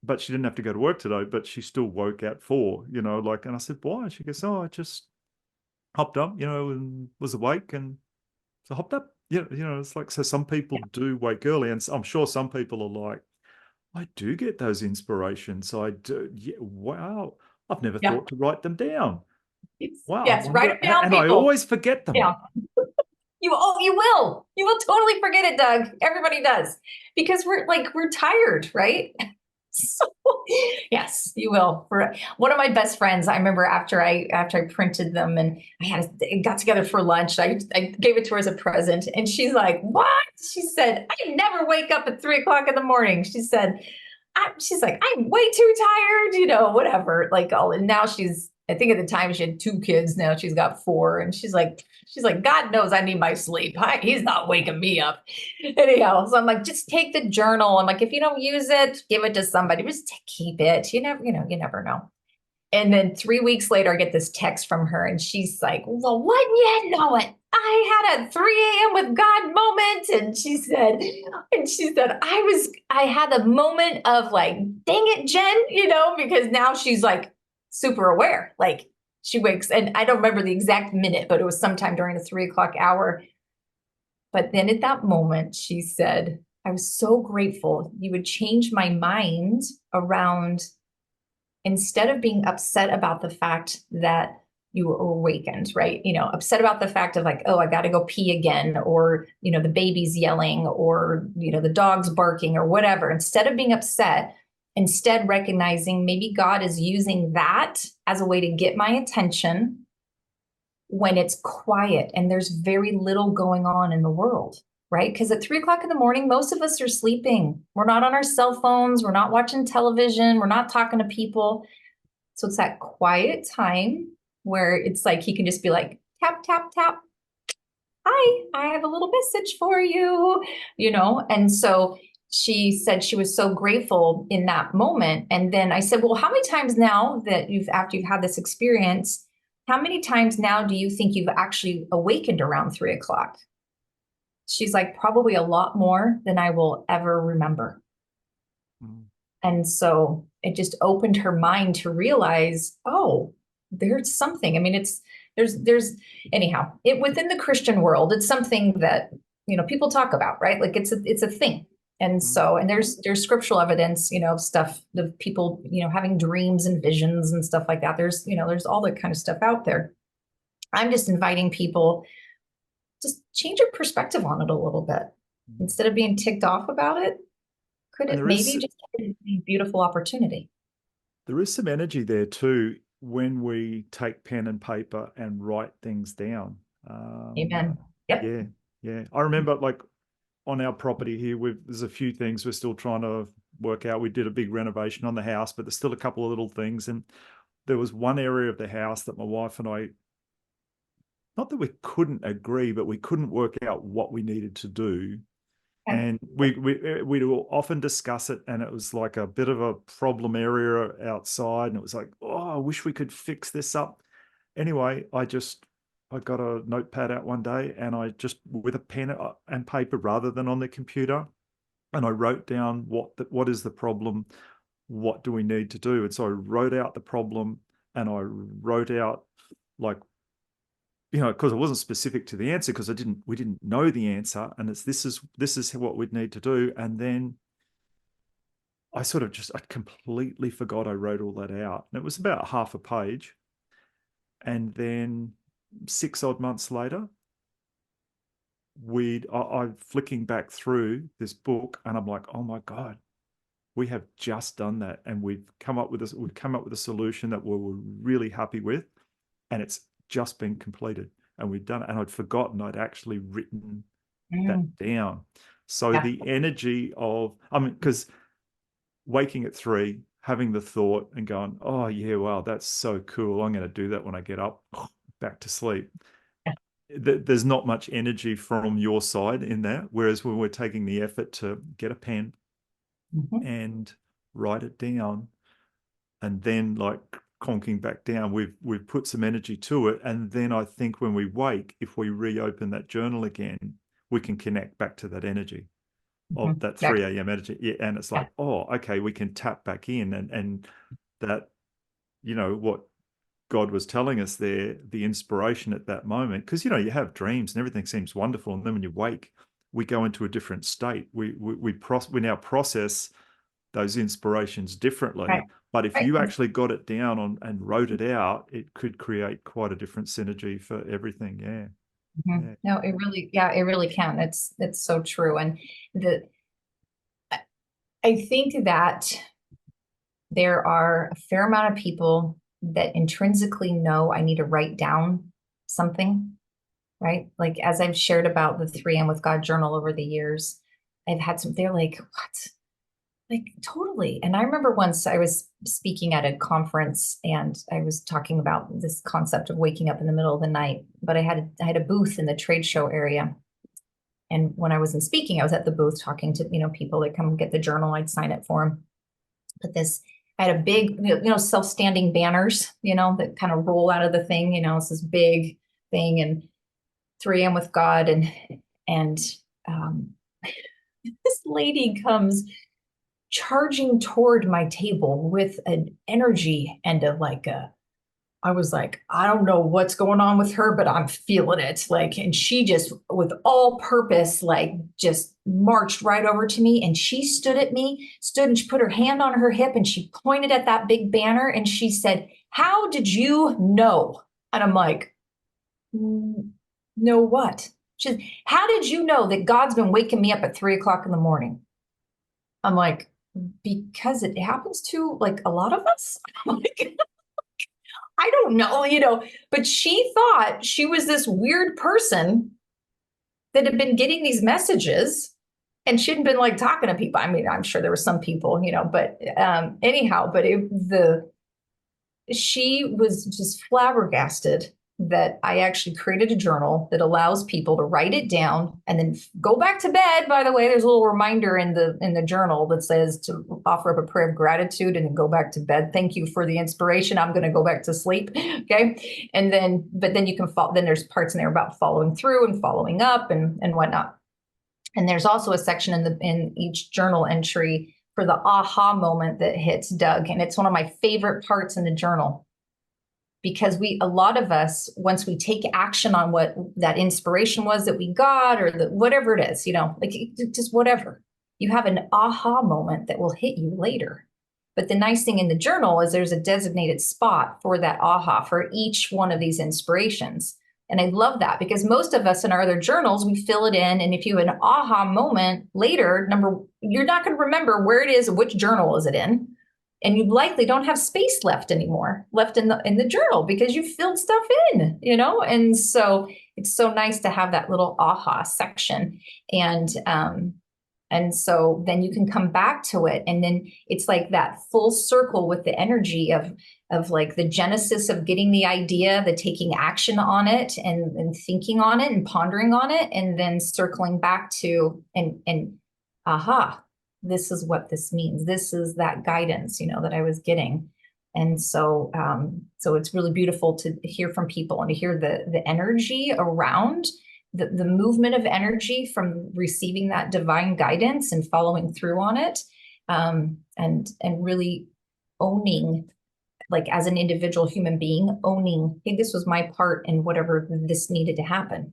But she didn't have to go to work today, but she still woke at 4, and I said, why? She goes, oh, I just hopped up, and was awake, and so hopped up. It's like, so some people do wake early, and I'm sure some people are like, I do get those inspirations. I do. Yeah, wow. I've never thought to write them down. Wow. Yes, write them down, and people. I always forget them. Yeah. You will. You will totally forget it, Doug. Everybody does, because we're tired, right? So yes, you will. For one of my best friends, I remember after I printed them and I got together for lunch, I gave it to her as a present, and she's like, "What?" She said, "I never wake up at 3:00 in the morning." She said, she's like, "I'm way too tired," whatever. Like all, and now I think at the time she had 2 kids. Now she's got 4, and she's like, God knows I need my sleep. He's not waking me up. Anyhow, so I'm like, just take the journal. I'm like, if you don't use it, give it to somebody. Just keep it. You never know. And then 3 weeks later, I get this text from her, and she's like, well, wouldn't you know it? I had a 3 a.m. with God moment. And she said, I had a moment of like, dang it, Jen, because now she's like super aware. Like she wakes, and I don't remember the exact minute, but it was sometime during the 3:00 hour. But then at that moment, she said, I was so grateful you would change my mind around, instead of being upset about the fact that you were awakened, right? Upset about the fact of like, oh, I got to go pee again, or, the baby's yelling, or, the dog's barking or whatever. Instead of being upset, instead recognizing maybe God is using that as a way to get my attention when it's quiet and there's very little going on in the world, right? Because at 3:00 in the morning, most of us are sleeping. We're not on our cell phones. We're not watching television. We're not talking to people. So it's that quiet time where it's like he can just be like, tap, tap, tap. Hi, I have a little message for you, And so she said she was so grateful in that moment. And then I said, well, how many times now that after you've had this experience, how many times now do you think you've actually awakened around 3:00? She's like, probably a lot more than I will ever remember. Mm. And so it just opened her mind to realize, oh, there's something. I mean, there's anyhow, within the Christian world, it's something that, people talk about, right? Like it's a thing. And Mm. so, and there's scriptural evidence, of stuff of people, having dreams and visions and stuff like that. There's all that kind of stuff out there. I'm just inviting people, just change your perspective on it a little bit. Mm. Instead of being ticked off about it, could And it maybe just be a beautiful opportunity? there is some energy there too when we take pen and paper and write things down. Amen. Yep. Yeah, yeah. I remember like on our property here, there's a few things we're still trying to work out. We did a big renovation on the house, but there's still a couple of little things. And there was one area of the house that my wife and I, not that we couldn't agree, but we couldn't work out what we needed to do. Okay. And we will often discuss it, and it was like a bit of a problem area outside, and it was like, oh, I wish we could fix this up. Anyway, I got a notepad out one day, and I just with a pen and paper rather than on the computer, and I wrote down what is the problem, what do we need to do, and so I wrote out the problem, and I wrote out like because it wasn't specific to the answer because we didn't know the answer, and this is what we'd need to do. And then I completely forgot I wrote all that out, and it was about half a page. And then 6 odd months later, I'm flicking back through this book, and I'm like, oh my god, we have just done that, and we've come up with a solution that we're really happy with, and it's just been completed, and we've done it. And I'd forgotten I'd actually written that down. So Yeah. the energy of, because waking at 3, having the thought and going, oh yeah, wow, that's so cool, I'm going to do that when I get up, back to sleep. Yeah. There's not much energy from your side in that. Whereas when we're taking the effort to get a pen and write it down, and then like conking back down, we've put some energy to it. And then I think when we wake, if we reopen that journal again, we can connect back to that energy of that Yeah. 3 a.m. energy. Yeah, and it's Yeah. like, oh, okay, we can tap back in, and that, what God was telling us there, the inspiration at that moment, because you have dreams and everything seems wonderful, and then when you wake, we go into a different state. We now process those inspirations differently. Right. But if Right. you actually got it down and wrote it out, it could create quite a different synergy for everything. Yeah. Yeah. No, it really can. It's so true. And the I think that there are a fair amount of people that intrinsically know I need to write down something, right? Like as I've shared about the 3 a.m. with God journal over the years, I've had they're like, what? Like totally. And I remember once I was speaking at a conference and I was talking about this concept of waking up in the middle of the night, but I had a booth in the trade show area. And when I wasn't speaking, I was at the booth talking to, people that come get the journal, I'd sign it for them. But I had a big, self-standing banners, that kind of roll out of the thing, it's this big thing, and 3 a.m. with God. And um, this lady comes charging toward my table with an energy and I was like, I don't know what's going on with her, but I'm feeling it. Like, and she just with all purpose, like just marched right over to me, and she stood and she put her hand on her hip and she pointed at that big banner and she said, "How did you know?" And I'm like, "Know what?" She said, "How did you know that God's been waking me up at 3 o'clock in the morning?" I'm like, "Because it happens to like a lot of us." I'm like, I don't know, but she thought she was this weird person that had been getting these messages, and she hadn't been like talking to people. I mean, I'm sure there were some people, but anyhow, but she was just flabbergasted that I actually created a journal that allows people to write it down and then go back to bed. By the way, there's a little reminder in the journal that says to offer up a prayer of gratitude and then go back to bed. Thank you for the inspiration. I'm going to go back to sleep. Okay. But then you can then there's parts in there about following through and following up and whatnot. And there's also a section in each journal entry for the aha moment that hits Doug. And it's one of my favorite parts in the journal. because a lot of us, once we take action on what that inspiration was that we got, or whatever it is, like just whatever, you have an aha moment that will hit you later. But the nice thing in the journal is there's a designated spot for that aha for each one of these inspirations. And I love that, because most of us in our other journals, we fill it in. And if you have an aha moment later, you're not going to remember where it is, which journal is it in. And you likely don't have space left anymore, left in the journal, because you filled stuff in, And so it's so nice to have that little aha section. And so then you can come back to it. And then it's like that full circle with the energy of like the genesis of getting the idea, the taking action on it, and thinking on it and pondering on it, and then circling back to and aha, this is what this means. This is that guidance, that I was getting. And so so it's really beautiful to hear from people and to hear the energy around the movement of energy from receiving that divine guidance and following through on it, and really owning, like as an individual human being, owning, hey, this was my part in whatever this needed to happen.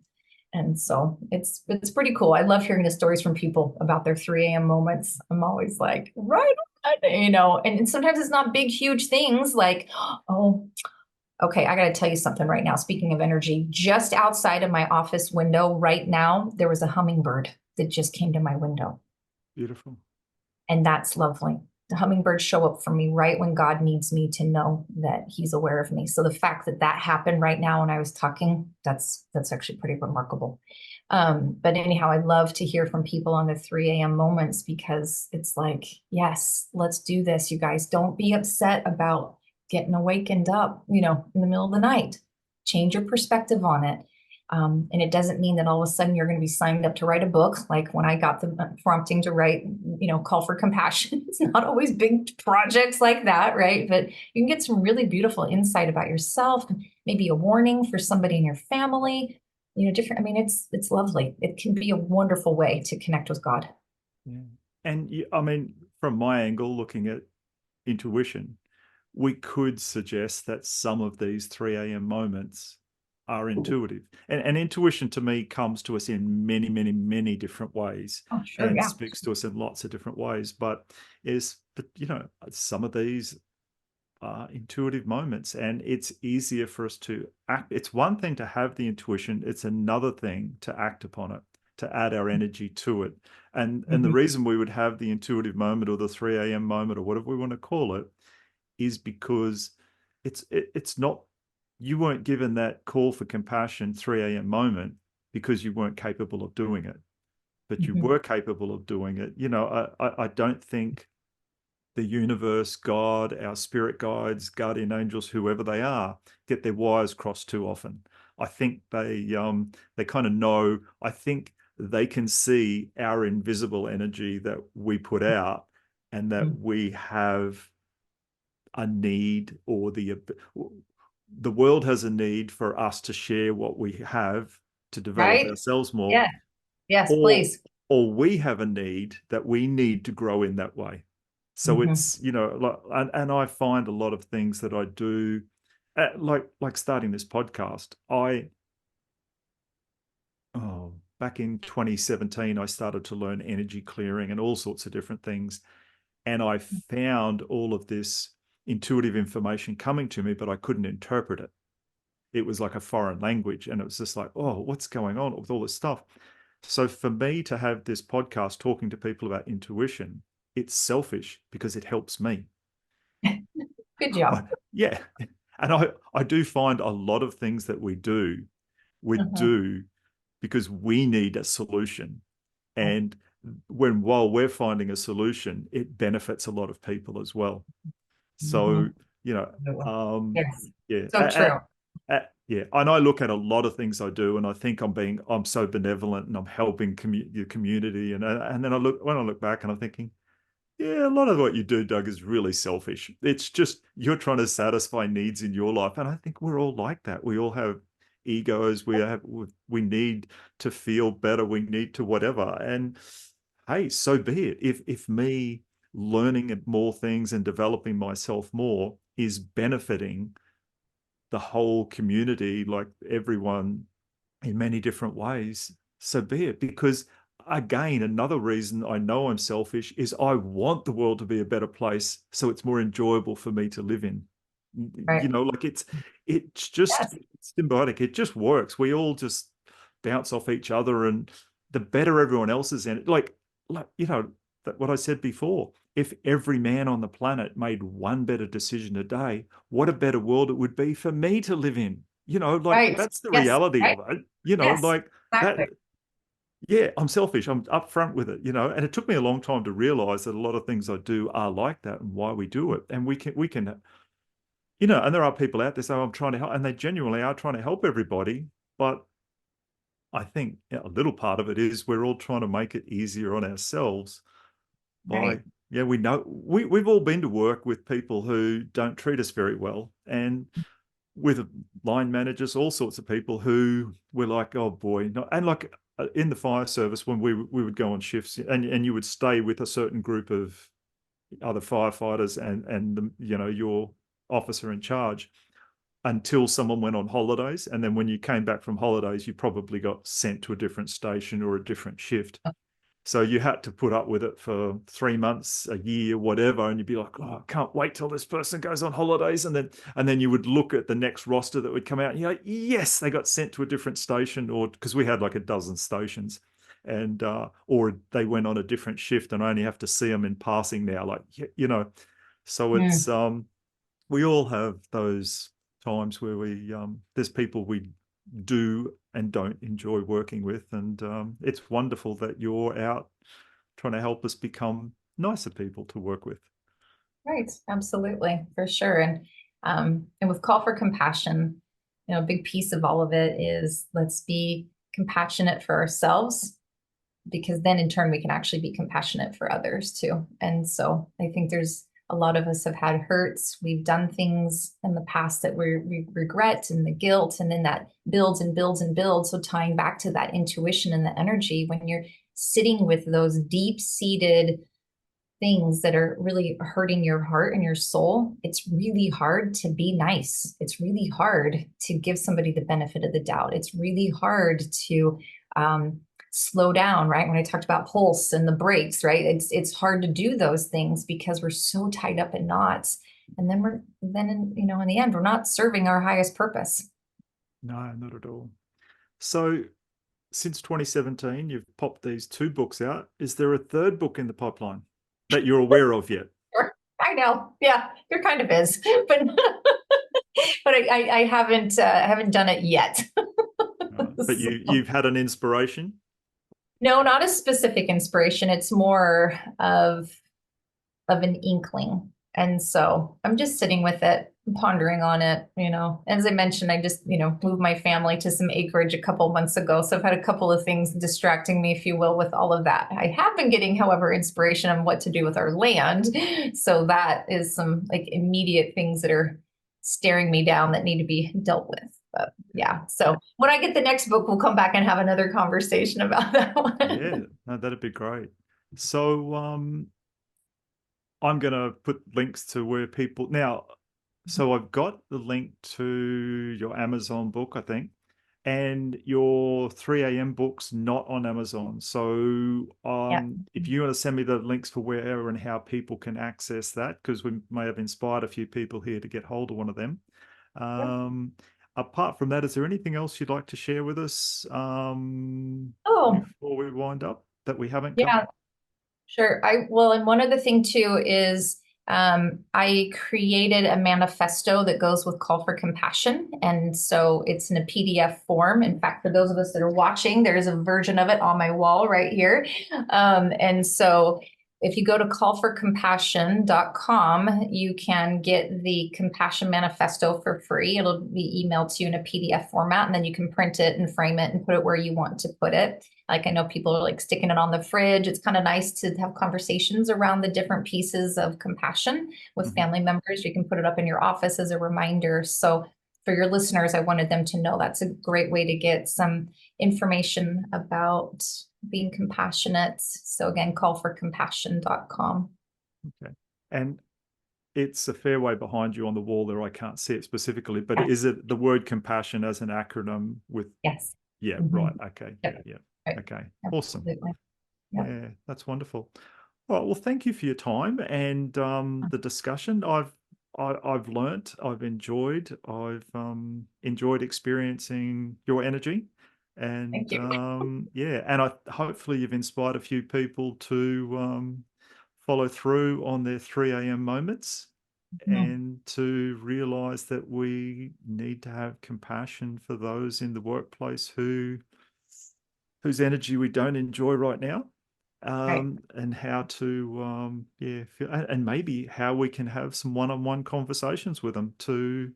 And so it's pretty cool. I love hearing the stories from people about their 3 a.m. moments. I'm always like, right on, and sometimes it's not big, huge things like, oh, okay, I got to tell you something right now. Speaking of energy, just outside of my office window right now, there was a hummingbird that just came to my window. Beautiful. And that's lovely. The hummingbirds show up for me right when God needs me to know that he's aware of me. So the fact that that happened right now when I was talking, that's actually pretty remarkable. But anyhow, I love to hear from people on the 3 a.m. moments, because it's like, yes, let's do this. You guys, don't be upset about getting awakened up, in the middle of the night. Change your perspective on it. And it doesn't mean that all of a sudden you're going to be signed up to write a book. Like when I got the prompting to write, Call for Compassion. It's not always big projects like that, right? But you can get some really beautiful insight about yourself, maybe a warning for somebody in your family, different. I mean, it's lovely. It can be a wonderful way to connect with God. Yeah. And I mean, from my angle, looking at intuition, we could suggest that some of these 3 a.m. moments are intuitive. And intuition to me comes to us in many, many, many different ways, Oh, sure. and Yeah. speaks to us in lots of different ways. But some of these are intuitive moments, and it's easier for us to act. It's one thing to have the intuition, it's another thing to act upon it, to add our energy to it. And the reason we would have the intuitive moment, or the 3 a.m. moment, or whatever we want to call it, is because it's not, you weren't given that call for compassion 3 a.m. moment because you weren't capable of doing it, but you were capable of doing it. I don't think the universe, God, our spirit guides, guardian angels, whoever they are, get their wires crossed too often. I think they kind of know. I think they can see our invisible energy that we put out, and that we have a need, or the world has a need for us to share what we have to develop Right. ourselves more, Yeah. Yes, or please. we have a need that we need to grow in that way. So it's, and I find a lot of things that I do, like starting this podcast. Back in 2017, I started to learn energy clearing and all sorts of different things. And I found all of this intuitive information coming to me, but I couldn't interpret it. It was like a foreign language. And it was just like, oh, what's going on with all this stuff? So for me to have this podcast talking to people about intuition, it's selfish because it helps me. Good job. Yeah. And I do find a lot of things that we do because we need a solution. And while we're finding a solution, it benefits a lot of people as well. So, Yes. yeah. So true. Yeah. And I look at a lot of things I do, and I think I'm so benevolent and I'm helping the community. And then when I look back, and I'm thinking, yeah, a lot of what you do, Doug, is really selfish. It's just you're trying to satisfy needs in your life. And I think we're all like that. We all have egos. We need to feel better. We need to whatever. And hey, so be it. If me learning more things and developing myself more is benefiting the whole community, like everyone in many different ways, so be it. Because again, another reason I know I'm selfish is I want the world to be a better place so it's more enjoyable for me to live in. Right. Like it's just Yes. it's symbiotic. It just works. We all just bounce off each other, and the better everyone else is in it. Like what I said before. If every man on the planet made one better decision a day, what a better world it would be for me to live in. Like Right. that's the Yes. reality Right. of it. Yes. Like that. Exactly. Yeah, I'm selfish. I'm upfront with it, and it took me a long time to realize that a lot of things I do are like that and why we do it. And we can, and there are people out there saying, I'm trying to help, and they genuinely are trying to help everybody. But I think a little part of it is we're all trying to make it easier on ourselves by, Right. yeah, we know we've all been to work with people who don't treat us very well. And with line managers, all sorts of people who were like, oh boy, no. And like in the fire service, when we would go on shifts, and you would stay with a certain group of other firefighters and your officer in charge until someone went on holidays, and then when you came back from holidays, you probably got sent to a different station or a different shift. So you had to put up with it for 3 months, a year, whatever, and you'd be like, "Oh, I can't wait till this person goes on holidays." And then you would look at the next roster that would come out, and you're like, "Yes, they got sent to a different station," or because we had like a dozen stations, and or they went on a different shift, and I only have to see them in passing now, like So it's Mm. we all have those times where there's people we do and don't enjoy working with, and it's wonderful that you're out trying to help us become nicer people to work with. Right. Absolutely. For sure. And with call for compassion, a big piece of all of it is let's be compassionate for ourselves, because then in turn we can actually be compassionate for others too. And so I think there's a lot of us have had hurts. We've done things in the past that we regret, and the guilt, and then that builds and builds and builds. So tying back to that intuition and the energy, when you're sitting with those deep seated things that are really hurting your heart and your soul, it's really hard to be nice. It's really hard to give somebody the benefit of the doubt. It's really hard to slow down, right? When I talked about pulse and the brakes, right? It's hard to do those things because we're so tied up in knots. And in the end, we're not serving our highest purpose. No, not at all. So since 2017, you've popped these two books out. Is there a third book in the pipeline that you're aware of yet? I know. Yeah, there kind of is, but but I haven't done it yet. But you've had an inspiration. No, not a specific inspiration. It's more of an inkling. And so I'm just sitting with it, pondering on it. As I mentioned, I just, moved my family to some acreage a couple months ago. So I've had a couple of things distracting me, if you will, with all of that. I have been getting, however, inspiration on what to do with our land. So that is some like immediate things that are staring me down that need to be dealt with. But yeah, so when I get the next book, we'll come back and have another conversation about that one. Yeah, no, that'd be great. So I'm going to put links to where people now. So I've got the link to your Amazon book, I think, and your 3 a.m. book's not on Amazon. So Yeah. if you want to send me the links for where and how people can access that, because we may have inspired a few people here to get hold of one of them. Apart from that, is there anything else you'd like to share with us Oh, before we wind up that we haven't yeah. covered? Sure. And one other thing too is I created a manifesto that goes with Call for Compassion. And so it's in a PDF form. In fact, for those of us that are watching, there's a version of it on my wall right here. And so if you go to callforcompassion.com, you can get the Compassion Manifesto for free. It'll be emailed to you in a PDF format, and then you can print it and frame it and put it where you want to put it. Like I know people are like sticking it on the fridge. It's kind of nice to have conversations around the different pieces of compassion with family members. You can put it up in your office as a reminder. So for your listeners, I wanted them to know that's a great way to get some information about being compassionate. So again, callforcompassion.com. Okay. And it's a fair way behind you on the wall there. I can't see it specifically, but Yes. is it the word compassion as an acronym with? Yes. Yeah, Mhm. right. Okay. Yep. Yeah. Right. Okay. Awesome. Absolutely. Yep. Yeah, that's wonderful. All right. Well, thank you for your time and the discussion. I've learnt, I've enjoyed, enjoyed experiencing your energy, Thank and you. yeah, and I hopefully you've inspired a few people to follow through on their 3 a.m. moments Mhm. and to realize that we need to have compassion for those in the workplace whose energy we don't enjoy right now, Right. and how to yeah feel, and maybe how we can have some one-on-one conversations with them to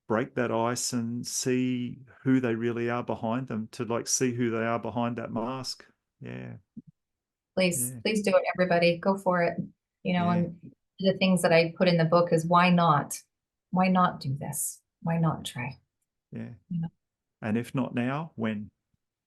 break that ice and see who they really are behind them, to like see who they are behind that mask. Yeah, Please, yeah, please do it, everybody. Go for it. yeah, And the things that I put in the book is why not? Why not do this? Why not try? yeah. You know? And if not now, when?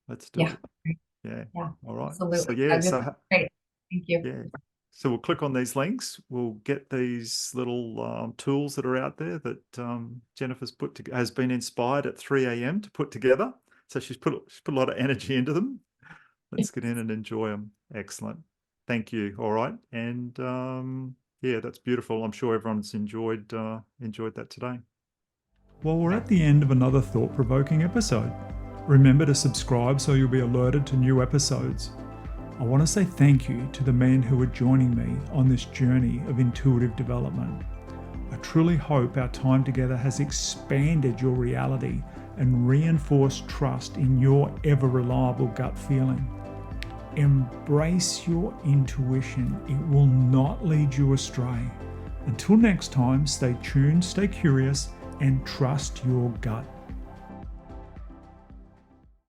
Let's do Yeah. it. Yeah. Yeah. All right. So Absolutely. yeah, This is great. Thank you. yeah. So we'll click on these links. We'll get these little tools that are out there that Jennifer's has been inspired at 3 a.m. to put together. So she's put a lot of energy into them. Let's get in and enjoy them. Excellent. Thank you. All right. And yeah, that's beautiful. I'm sure everyone's enjoyed that today. Well, we're at the end of another thought-provoking episode. Remember to subscribe so you'll be alerted to new episodes. I want to say thank you to the men who are joining me on this journey of intuitive development. I truly hope our time together has expanded your reality and reinforced trust in your ever reliable gut feeling. Embrace your intuition. It will not lead you astray. Until next time, stay tuned, stay curious, and trust your gut.